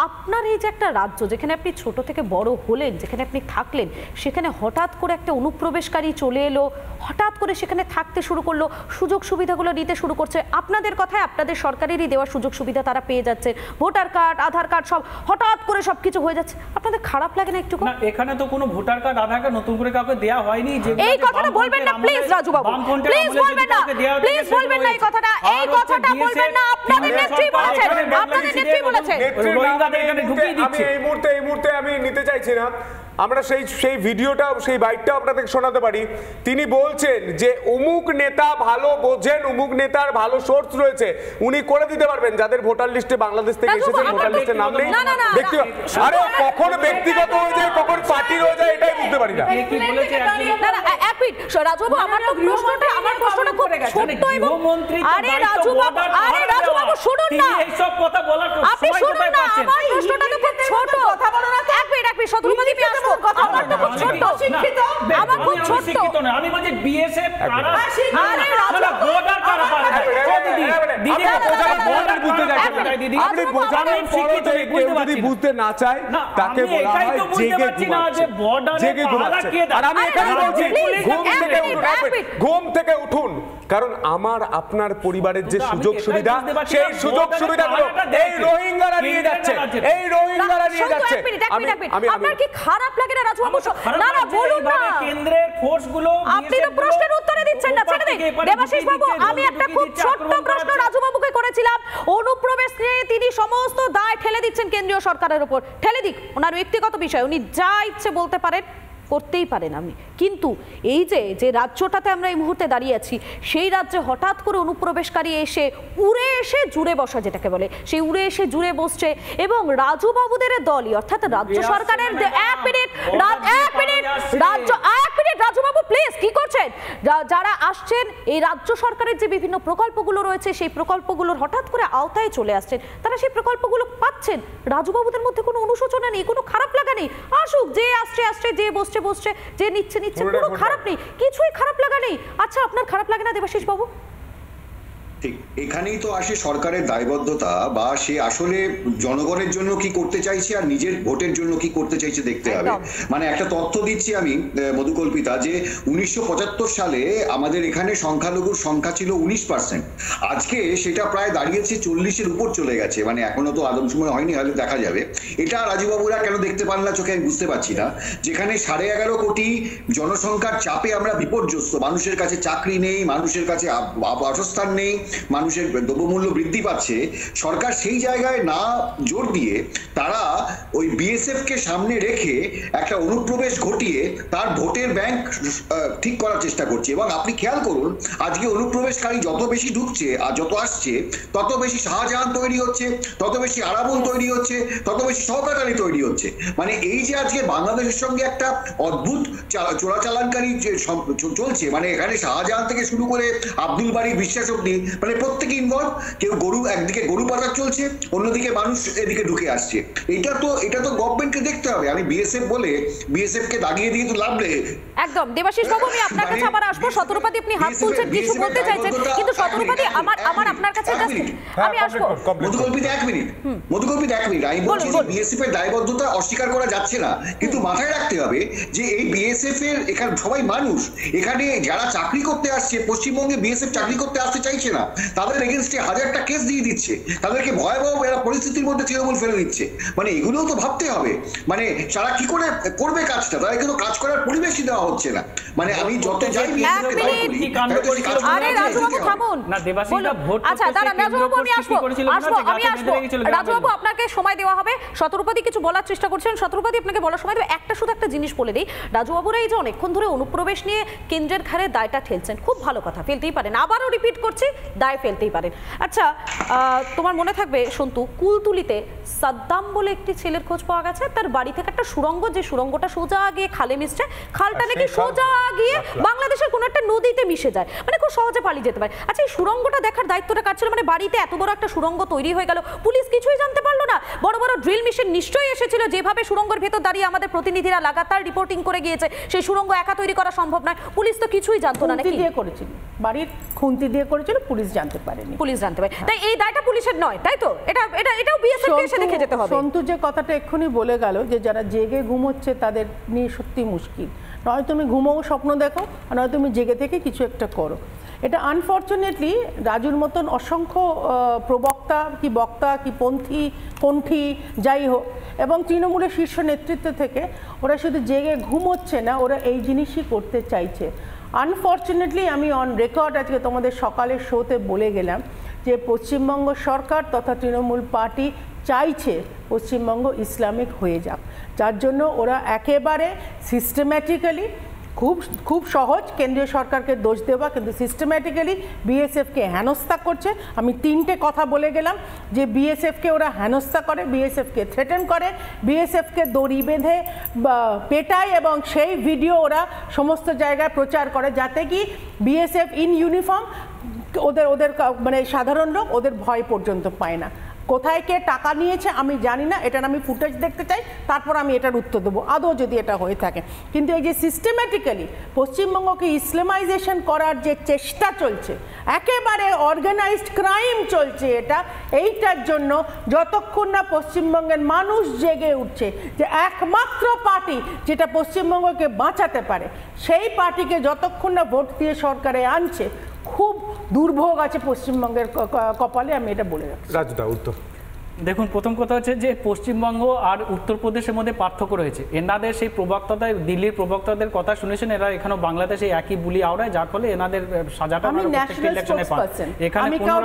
আপনার এই যে একটা রাজ্য যেখানে আপনি ছোট থেকে বড় হলেন, যেখানে আপনি থাকলেন, সেখানে হঠাৎ করে একটা অনুপ্রবেশকারী চলে এলো, হঠাৎ করে সেখানে থাকতে শুরু করলো, সুযোগ সুবিধাগুলো নিতে শুরু করছে। আপনাদের কথায় আপনাদের সরকারেরই দেওয়া সুযোগ সুবিধা তারা পেয়ে যাচ্ছে, ভোটার কার্ড, আধার কার্ড, সব হঠাৎ করে সবকিছু হয়ে যাচ্ছে। আপনাদের খারাপ লাগে না একটু? না, এখানে তো কোনো ভোটার কার্ড, আধার কার্ড নতুন করে কাউকে দেয়া হয়নি। এই কথাটা বলবেন না প্লিজ রাজুবাবু, প্লিজ বলবেন না, প্লিজ বলবেন না এই কথাটা, এই কথাটা বলবেন না। আপনাদের নেত্রী বলেছেন, আপনাদের নেত্রী বলেছেন। আমি এই মুহূর্তে আমি নিতে চাইছি না। আমরা সেই ভিডিওটা, সেই বাইটটাও আপনাদের শোনাতে পারি। তিনি বলছেন যে অমুক নেতা ভালো বোঝেন, অমুক নেতার ভালো সোর্স রয়েছে, উনি করে দিতে পারবেন। যাদের ভোটার লিস্টে বাংলাদেশ থেকে এসেছেন, ভোটার লিস্টে নাম নেই, আরে কখন ব্যক্তিগত হয়ে যায়, কখন পার্টির হয়ে যায়, এটাই বুঝতে পারি না। রাজুবাবু আমার প্রশ্নটা খুব ছোট্ট এবং আরে রাজুবাবু শুনুন না, এইসব কথা বলার আপনি শুনুন না, আমার প্রশ্নটা তো খুব ছোট। কথা বলো না, এক মিনিট শত্রুপতি, আমার তো খুব ছোট। শিক্ষিত আমার খুব ছোট্ট আমি বলছি বিএসএফ কারা আরে বর্ডার কারা পারে দিদি বর্ডার বুঝতে যাচ্ছেন না আপনি বোঝানোর পরও যদি বুঝতে না চায় তাকে বলা হয় জেগে ঘুমাচ্ছে আর আমি এখানে বলছি ঘুম থেকে উঠুন কারণ আমার আপনার পরিবারের যে সুযোগ সুবিধা সেই সুযোগ সুবিধাগুলো এই রোহিঙ্গারা নিয়ে যাচ্ছে আপনার কি খারাপ লাগে না রাজুবাবু? না না বলুন না, কেন্দ্রের ফোর্সগুলো আপনি তো প্রশ্নের উত্তরে দিচ্ছেন না। ছেড়ে দিন দেবাশিস বাবু, আমি একটা খুব ছোট্ট প্রশ্ন রাজুবাবুকে করেছিলাম। অনুপ্রবেশ নিয়ে তিনি সমস্ত দায় ঠেলে দিচ্ছেন কেন্দ্রীয় সরকারের উপর। ঠেলে দিক, ওনার ব্যক্তিগত বিষয়, উনি যা ইচ্ছে বলতে পারেন, করতেই পারেন আপনি, কিন্তু এই যে রাজ্যটাতে আমরা এই মুহূর্তে দাঁড়িয়ে আছি সেই রাজ্যে হঠাৎ করে অনুপ্রবেশকারী এসে উড়ে এসে জুড়ে বসা যেটাকে বলে, সেই উড়ে এসে জুড়ে বসছে এবং রাজু বাবুদের দলই অর্থাৎ রাজ্য সরকারের রাজু বাবু প্লিজ কি করছেন, যারা আসছেন এই রাজ্য সরকারের যে বিভিন্ন প্রকল্পগুলো রয়েছে সেই প্রকল্পগুলোর হঠাৎ করে আওতায় চলে আসছেন, তারা সেই প্রকল্পগুলো পাচ্ছেন। রাজু বাবুদের মধ্যে কোনো অনুশোচনা নেই, কোনো খারাপ লাগা নেই, আসুক, যে আসছে যে বসছে যে নিচ্ছে কোনো খারাপ নেই, কিছুই খারাপ লাগা নেই। আচ্ছা আপনার খারাপ লাগে না দেবাশিস বাবু? ঠিক এখানেই তো আসে সরকারের দায়বদ্ধতা, বা সে আসলে জনগণের জন্য কি করতে চাইছে আর নিজের ভোটের জন্য কি করতে চাইছে দেখতে হবে। মানে একটা তথ্য দিচ্ছি আমি মধুকল্পিতা, যে 1975 সালে আমাদের এখানে সংখ্যালঘুর সংখ্যা ছিল 19%, আজকে সেটা প্রায় দাঁড়িয়েছে 40-এর উপর চলে গেছে। মানে এখনো তো আদমশুমারি হয়নি, হয়তো দেখা যাবে। এটা রাজুবাবুরা কেন দেখতে পান না চোখে আমি বুঝতে পারছি না। যেখানে 11.5 কোটি জনসংখ্যার চাপে আমরা বিপর্যস্ত, মানুষের কাছে চাকরি নেই, মানুষের কাছে বাসস্থান নেই, মানুষের দ্রব্যমূল্য বৃদ্ধি পাচ্ছে, সরকার সেই জায়গায় না জোর দিয়ে তারা ওই বিএসএফ কে সামনে রেখে একটা অনুপ্রবেশ ঘটিয়ে তার ভোটের ব্যাংক ঠিক করার চেষ্টা করছে। এবং আপনি খেয়াল করুন, আজকে অনুপ্রবেশকারী যত বেশি ঢুকছে আর যত আসছে, তত বেশি শাহজাহান তৈরি হচ্ছে, তত বেশি আরাবুল তৈরি হচ্ছে, তত বেশি শওকত আলী তৈরি হচ্ছে। মানে এই যে আজকে বাংলাদেশের সঙ্গে একটা অদ্ভুত চোরাচালানকারী চলছে, মানে এখানে শাহজাহান থেকে শুরু করে আব্দুল বারী বিশ্বাস অব্দি, মানে প্রত্যেকে ইনভলভ। কেউ একদিকে গরু পাচার চলছে, অন্যদিকে মানুষ এদিকে ঢুকে আসছে। এটা তো গভর্নমেন্টকে দেখতে হবে। আমি বিএসএফ বলে বিএসএফ কে দাগিয়ে দিয়ে তো লাভ নেই। একদম দেবাশিস বাবু, আমি আপনার কাছে আবার আসবো। শতরূপাদি আপনি হাত তুলছেন, কিছু বলতে চাইছেন, কিন্তু শতরূপাদি আমার আপনার কাছে আমি আসবো। মধুকল্পিতা 1 মিনিট, আমি বলছি যে বিএসএফ এর দায়বদ্ধতা অস্বীকার করা যাচ্ছে না, কিন্তু মাথায় রাখতে হবে যে এই বিএসএফ এর এখানে সবাই মানুষ, এখানে যারা চাকরি করতে আসছে, পশ্চিমবঙ্গে বিএসএফ চাকরি করতে আসতে চাইছে না, তাদের এগেইনস্টে 1000টা কেস দিয়ে দিচ্ছে, তাদেরকে ভয়াবহ পরিস্থিতির মধ্যে তৃণমূল ফেলে দিচ্ছে। মানে এগুলোও তো ভাবতে হবে, মানে তারা কি করে করবে কাজটা, তারা কিন্তু কাজ করার পরিবেশই দেওয়া হচ্ছে না। মানে আমি যত যাই রাজুবাবু আপনাকে সময় দেওয়া হবে। শতরূপাদি কিছু বলার চেষ্টা করছেন, শতরূপাদি আপনাকে বলার সময় দেবে। শুধু একটা জিনিস বলে দিই, রাজুবাবুরা এই যে অনেকক্ষণ ধরে অনুপ্রবেশ নিয়ে কেন্দ্রের ঘাড়ে দায়টা ঠেলছেন, খুব ভালো কথা, ফেলতেই পারেন, আবারও রিপিট করছি, দায় ফেলতেই পারেন। আচ্ছা তোমার মনে থাকবে সন্তু, কুলতুলিতে সাদ্দাম বলে একটি ছেলের খোঁজ পাওয়া গেছে, তার বাড়ি থেকে একটা সুড়ঙ্গ, যে সুড়ঙ্গটা সোজা গিয়ে খালে মিশছে, খালটা নাকি সোজা গিয়ে বাংলাদেশের কোনো একটা নদীতে মিশে যায়, মানে খুব সহজে পালিয়ে যেতে পারে। আচ্ছা এই সুড়ঙ্গটা দেখার দায়িত্বটা কার ছিল? মানে বাড়িতে এত বড় একটা সুড়ঙ্গ তৈরি হয়ে গেল, পুলিশ কিছুই জানতে পারলো না? বড় বড় ড্রিল মেশিন নিশ্চয়ই এসেছিল, যেভাবে সুড়ঙ্গের ভেতর দাঁড়িয়ে আমাদের প্রতিনিধিরা লাগাতার রিপোর্টিং করে গিয়েছে, সেই সুড়ঙ্গ একা তৈরি করা সম্ভব নয়, পুলিশ তো কিছুই জানতো না। নাকি দিয়ে করেছিল, বাড়ির খুন্তি দিয়ে করেছিল, পুলিশ জানতে পারেনি, পুলিশ জানতে পারে, তাই এই দায়টা পুলিশের নয়, তাই তো? এটাও বিএসএফ এসে দেখে যেতে হবে। সন্তু যে কথাটা এক্ষুনি বলে গেল, যে যারা জেগে ঘুমোচ্ছে তাদের নিয়ে সত্যি মুশকিল। নয় তুমি ঘুমোও স্বপ্ন দেখো, আর নয় তুমি জেগে থেকে কিছু একটা করো। এটা আনফর্চুনেটলি রাজুর মতন অসংখ্য প্রবক্তা কি বক্তা কি পন্থী যাই হোক, এবং তৃণমূলের শীর্ষ নেতৃত্ব থেকে ওরা শুধু জেগে ঘুমোচ্ছে না, ওরা এই জিনিসই করতে চাইছে। আনফর্চুনেটলি আমি অন রেকর্ড আজকে তোমাদের সকালের শোতে বলে গেলাম যে পশ্চিমবঙ্গ সরকার তথা তৃণমূল পার্টি চাইছে পশ্চিমবঙ্গ ইসলামিক হয়ে যাক, যার জন্য ওরা একেবারে সিস্টেম্যাটিক্যালি, খুব সহজ কেন্দ্রীয় সরকারকে দোষ দেওয়া, কিন্তু সিস্টেম্যাটিক্যালি বিএসএফকে হেনস্থা করছে। আমি 3টে কথা বলে গেলাম যে বিএসএফকে ওরা হেনস্থা করে, বিএসএফকে থ্রেটেন করে, বিএসএফকে দড়ি বেঁধে পেটায়, এবং সেই ভিডিও ওরা সমস্ত জায়গায় প্রচার করে, যাতে কি বিএসএফ ইন ইউনিফর্ম ওদের মানে সাধারণ লোক ওদের ভয় পর্যন্ত পায় না। কোথায় কে টাকা নিয়েছে আমি জানি না, এটার আমি ফুটেজ দেখতে চাই, তারপর আমি এটার উত্তর দেবো আদৌ যদি এটা হয়ে থাকে। কিন্তু এই যে সিস্টেম্যাটিক্যালি পশ্চিমবঙ্গকে ইসলামাইজেশন করার যে চেষ্টা চলছে, একেবারে অর্গানাইজড ক্রাইম চলছে এইটার জন্য যতক্ষণ না পশ্চিমবঙ্গের মানুষ জেগে উঠছে যে একমাত্র পার্টি যেটা পশ্চিমবঙ্গকে বাঁচাতে পারে, সেই পার্টিকে যতক্ষণ না ভোট দিয়ে সরকারে আনছে, খুব দুর্ভোগ আছে পশ্চিমবঙ্গের কপালে, আমি এটা বলে রাখছি। রাজুদা উত্তর। দেখুন, প্রথম কথা হচ্ছে যে পশ্চিমবঙ্গ আর উত্তরপ্রদেশের মধ্যে পার্থক্য রয়েছে। এনাদের সেই প্রবক্তাদের, দিল্লির প্রবক্তাদের কথা শুনেছেন, এরা এখানেও বাংলাদেশে একই বুলি আওড়ায়, যার ফলে এনাদের সাজাটা ইলেকশনে পায়। এখানে কোনো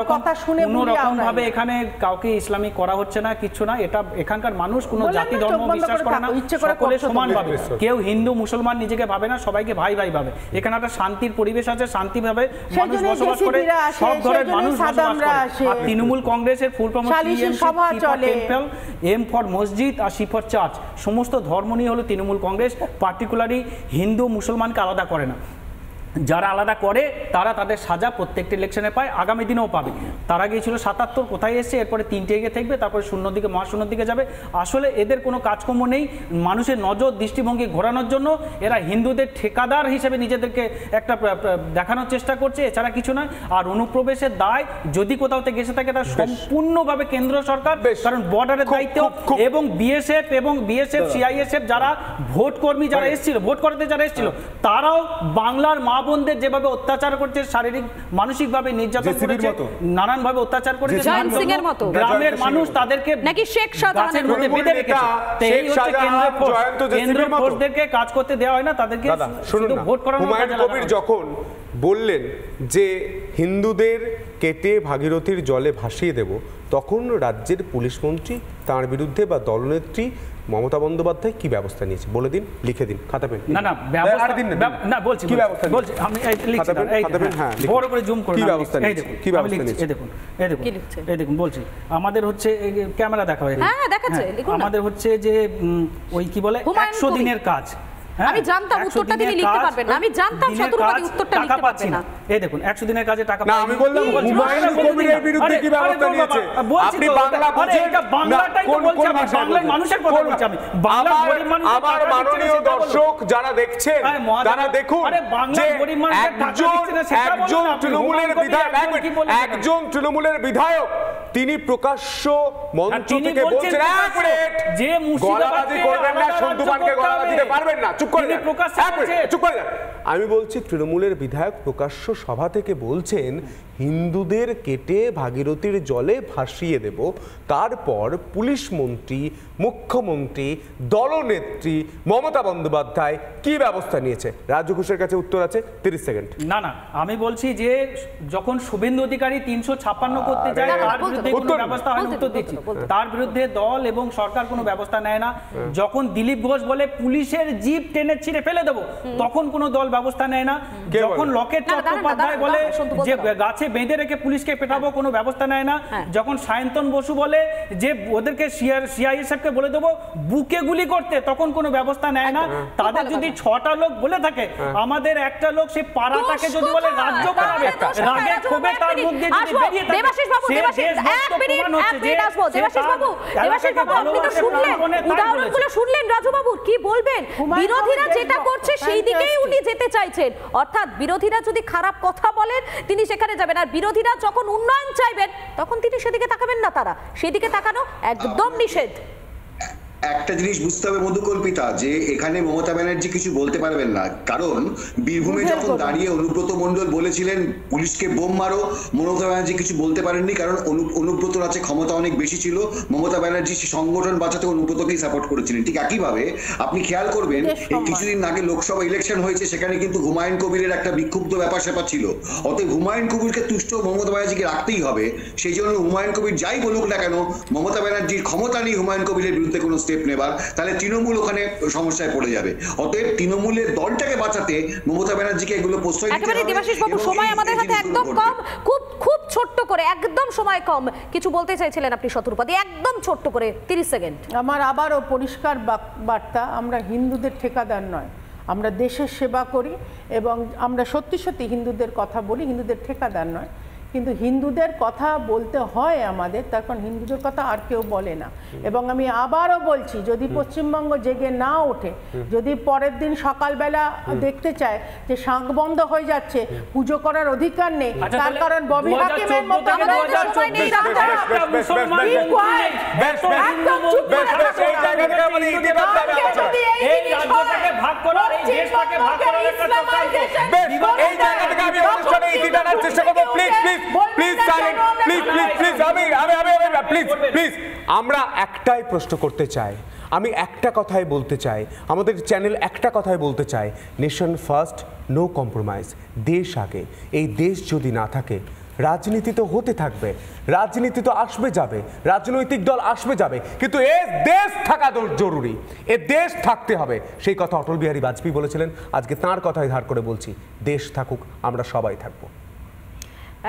রকম ভাবে এখানে কাউকে ইসলামিক করা হচ্ছে না, কিছু না। এটা এখানকার মানুষ কোনো জাতি ধর্ম বিশ্বাস করে না, সকলে সমান ভাবে। কেউ হিন্দু মুসলমান নিজেকে ভাবে না, সবাইকে ভাই ভাই ভাবে। এখানে একটা শান্তির পরিবেশ আছে, শান্তিভাবে মানুষ বসবাস করে, সব ধরনের মানুষ বসবাস করে। আর তৃণমূল কংগ্রেসের ফুল প্রমোট টেম্পল, এম ফর মসজিদ আর সি ফর চার্চ, সমস্ত ধর্ম নিয়ে হলো তৃণমূল কংগ্রেস। পার্টিকুলারলি হিন্দু মুসলমানকে আলাদা করে না। যারা আলাদা করে তারা তাদের সাজা প্রত্যেকটা ইলেকশনে পায়, আগামী দিনেও পাবে। তারা গিয়েছিল 77, কোথায় এসছে, এরপরে 3টে এগিয়ে থাকবে, তারপরে শূন্যর দিকে মহাশূন্যর দিকে যাবে। আসলে এদের কোনো কাজকর্ম নেই মানুষের নজর দৃষ্টিভঙ্গি ঘোরানোর জন্য। এরা হিন্দুদের ঠিকাদার হিসেবে নিজেদেরকে একটা দেখানোর চেষ্টা করছে, এছাড়া কিছু নয়। আর অনুপ্রবেশের দায় যদি কোথাও থেকে এসে থাকে, তার সম্পূর্ণভাবে কেন্দ্র সরকার, কারণ বর্ডারের দায়িত্ব। এবং বিএসএফ সিআইএসএফ যারা ভোট কর্মী যারা এসেছিল, ভোট করতে যারা এসেছিল, তারাও বাংলার মা বোনদের যেভাবে অত্যাচার করছে, শারীরিক মানসিকভাবে নির্যাতন করেছে, নানানভাবে অত্যাচার করেছে, গ্রামের মানুষ তাদেরকে নাকি শেখ শাহজাহানের মধ্যে বেঁধে রেখেছে। এই হচ্ছে কেন্দ্র ফোর্সদেরকে কাজ করতে দেওয়া হয় না, তাদেরকে শুধু ভোট করানো। হুমায়ুন কবির যখন বললেন যে হিন্দুদের কেটে ভাগীরথীর জলে ভাসিয়ে দেব, তখন রাজ্যের পুলিশ মন্ত্রী তার বিরুদ্ধে বা দলনেত্রী মমতা বন্দ্যোপাধ্যায় কি ব্যবস্থা নিয়েছে বলে দিন, লিখে দিন খাতা পেন। না বলছি আমি বড় করে জুম করে, কি ব্যবস্থা নিয়েছে, কি ব্যবস্থা নিয়েছে, এই দেখুন বলছি। আমাদের হচ্ছে ক্যামেরা দেখা হয়, আমাদের হচ্ছে যে ওই কি বলে 100 দিনের কাজ। আমি জানতাম উত্তরটা তিনি লিখতে পারবেন না, আমি জানতাম শতরূপাদি উত্তরটা লিখতে পারবেন না। এই দেখুন 100 দিনের কাজে টাকা না, আমি বললাম হুমায়ুন কবিরের বিরুদ্ধে কি ব্যবস্থা নিয়েছে। আপনি বাংলা বুঝেন না, বাংলাটাই তো বলছি, আমি বাংলার মানুষের কথা বলছি। আমি বাংলার গরিব মানুষ, আমার মাননীয় দর্শক যারা দেখছেন তারা দেখুন যে একজন তৃণমূলের বিধায়ক, একজন তৃণমূলের বিধায়ক তিনি প্রকাশ্য মঞ্চ থেকে বলছেন যে গলাবাজি করবেন না, সন্তুপানকে গলাবাজি দিতে পারবেন না, চুপ করে যান। আমি বলছি তৃণমূলের বিধায়ক প্রকাশ্য সভা থেকে বলছেন হিন্দুদের কেটে ভাগীরথীর জলে ভাসিয়ে দেব। তারপর পুলিশ মন্ত্রী, মুখ্যমন্ত্রী, দলনেত্রী মমতা বন্দ্যোপাধ্যায় কি ব্যবস্থা নিয়েছে? রাজু ঘোষের কাছে উত্তর আছে, 30 সেকেন্ড। না আমি বলছি যে যখন শুভেন্দু অধিকারী 356 করতে যায়, তার বিরুদ্ধে কোনো ব্যবস্থা হয় না, উত্তর দিচ্ছি। তার বিরুদ্ধে দল এবং সরকার কোনো ব্যবস্থা নেয় না। যখন দিলীপ ঘোষ বলে পুলিশের জিপ টেনে ছিঁড়ে ফেলে দেবো, তখন কোনো দল ব্যবস্থা নেয় না। যখন লকেট চট্টোপাধ্যায় বলে যে গাছে বেঁধে রেখে পুলিশকে পেটাবো, কোনো ব্যবস্থা নেয় না। যখন সায়ন্তন বসু বলে যে ওদেরকে সিআইএসএফকে বলে দেবো বুকে গুলি করতে, তখন কোনো ব্যবস্থা নেয় না। তাদের যদি 6টা লোক বলে থাকে, আমাদের একটা লোক সেই পাড়াটাকে যদি বলে রাজ্য বানাবে, রাগে ক্ষোভে তার মুখ দিয়ে যদি বেরিয়ে থাকে, দেবাশিস বাবু আপনি তো শুনলেন, উদাহরণগুলো শুনলেন রাজু বাবু, কি বলবেন? বিরোধীরা যেটা করছে সেই দিকেই উনি যেতে চাইছেন, অর্থাৎ বিরোধীরা যদি খারাপ কথা বলেন তিনি সেখানে যাবেন, আর বিরোধীরা যখন উন্নয়ন চাইবেন তখন তিনি সেদিকে তাকাবেন না। তারা সেদিকে তাকানো একদম নিষেধ। একটা জিনিস বুঝতে হবে মধুকল্পিতা, যে এখানে মমতা ব্যানার্জি কিছু বলতে পারবেন না, কারণ বীরভূমে যখন দাঁড়িয়ে অনুব্রত মণ্ডল বলেছিলেন পুলিশকে বোম মারো, মমতা ব্যানার্জি কিছু বলতে পারেননি, কারণ অনুব্রতর কাছে ক্ষমতা অনেক বেশি ছিল। মমতা ব্যানার্জি সংগঠন বাঁচাতে অনুব্রতকেই সাপোর্ট করেছিলেন। ঠিক একইভাবে আপনি খেয়াল করবেন এই কিছুদিন আগে লোকসভা ইলেকশন হয়েছে, সেখানে কিন্তু হুমায়ুন কবিরের একটা বিক্ষুব্ধ ব্যাপার স্যাপার ছিল। অতএব হুমায়ুন কবিরকে তুষ্ট মমতা ব্যানার্জিকে রাখতেই হবে। সেই জন্য হুমায়ুন কবির যাই বলুক না কেন, মমতা ব্যানার্জির ক্ষমতা নেই হুমায়ুন কবিরের বিরুদ্ধে কোনো স্টেপ নেবার, তাহলে তৃণমূল ওখানে সমস্যায় পড়ে যাবে। অতএব তৃণমূলের দলটাকে বাঁচাতে মমতা ব্যানার্জিকে এগুলো প্রশ্রয় দিতে হবে। দেবাশিস বাবু, সময় আমাদের হাতে একদম কম, খুব ছোট্ট করে, একদম সময় কম, কিছু বলতে চাইছিলেন আপনি শতরূপাদি, একদম ছোট্ট করে 30 সেকেন্ড। আমার আবারও পরিষ্কার বার্তা, আমরা হিন্দুদের ঠিকাদার নয়, আমরা দেশের সেবা করি এবং আমরা সত্যি সত্যি হিন্দুদের কথা বলি, হিন্দুদের ঠিকাদার নয়। কিন্তু হিন্দুদের কথা বলতে হয় আমাদের, তার কারণ হিন্দুদের কথা আর কেউ বলে না। এবং আমি আবারও বলছি, যদি পশ্চিমবঙ্গ জেগে না ওঠে, যদি পরের দিন সকালবেলা দেখতে চায় যে শাঁখ বন্ধ হয়ে যাচ্ছে, পুজো করার অধিকার নেই, তার কারণ ববি হাকিমের মতো আমরা একটাই প্রশ্ন করতে চাই, আমি একটা কথাই বলতে চাই, আমাদের চ্যানেল একটা কথাই বলতে চাই, নেশন ফার্স্ট, নো কম্প্রোমাইজ। দেশ আগে। এই দেশ যদি না থাকে, রাজনীতি তো হতে থাকবে, রাজনীতি তো আসবে যাবে, রাজনৈতিক দল আসবে যাবে, কিন্তু এ দেশ থাকা জরুরি, এ দেশ থাকতে হবে। সেই কথা অটল বিহারী বাজপেয়ী বলেছিলেন, আজকে তাঁর কথাই ধার করে বলছি, দেশ থাকুক, আমরা সবাই থাকবো।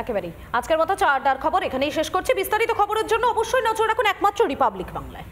একেবারেই। আজকের মতো 4টার খবর এখানেই শেষ করছি। বিস্তারিত খবরের জন্য অবশ্যই নজর রাখুন একমাত্র রিপাবলিক বাংলায়।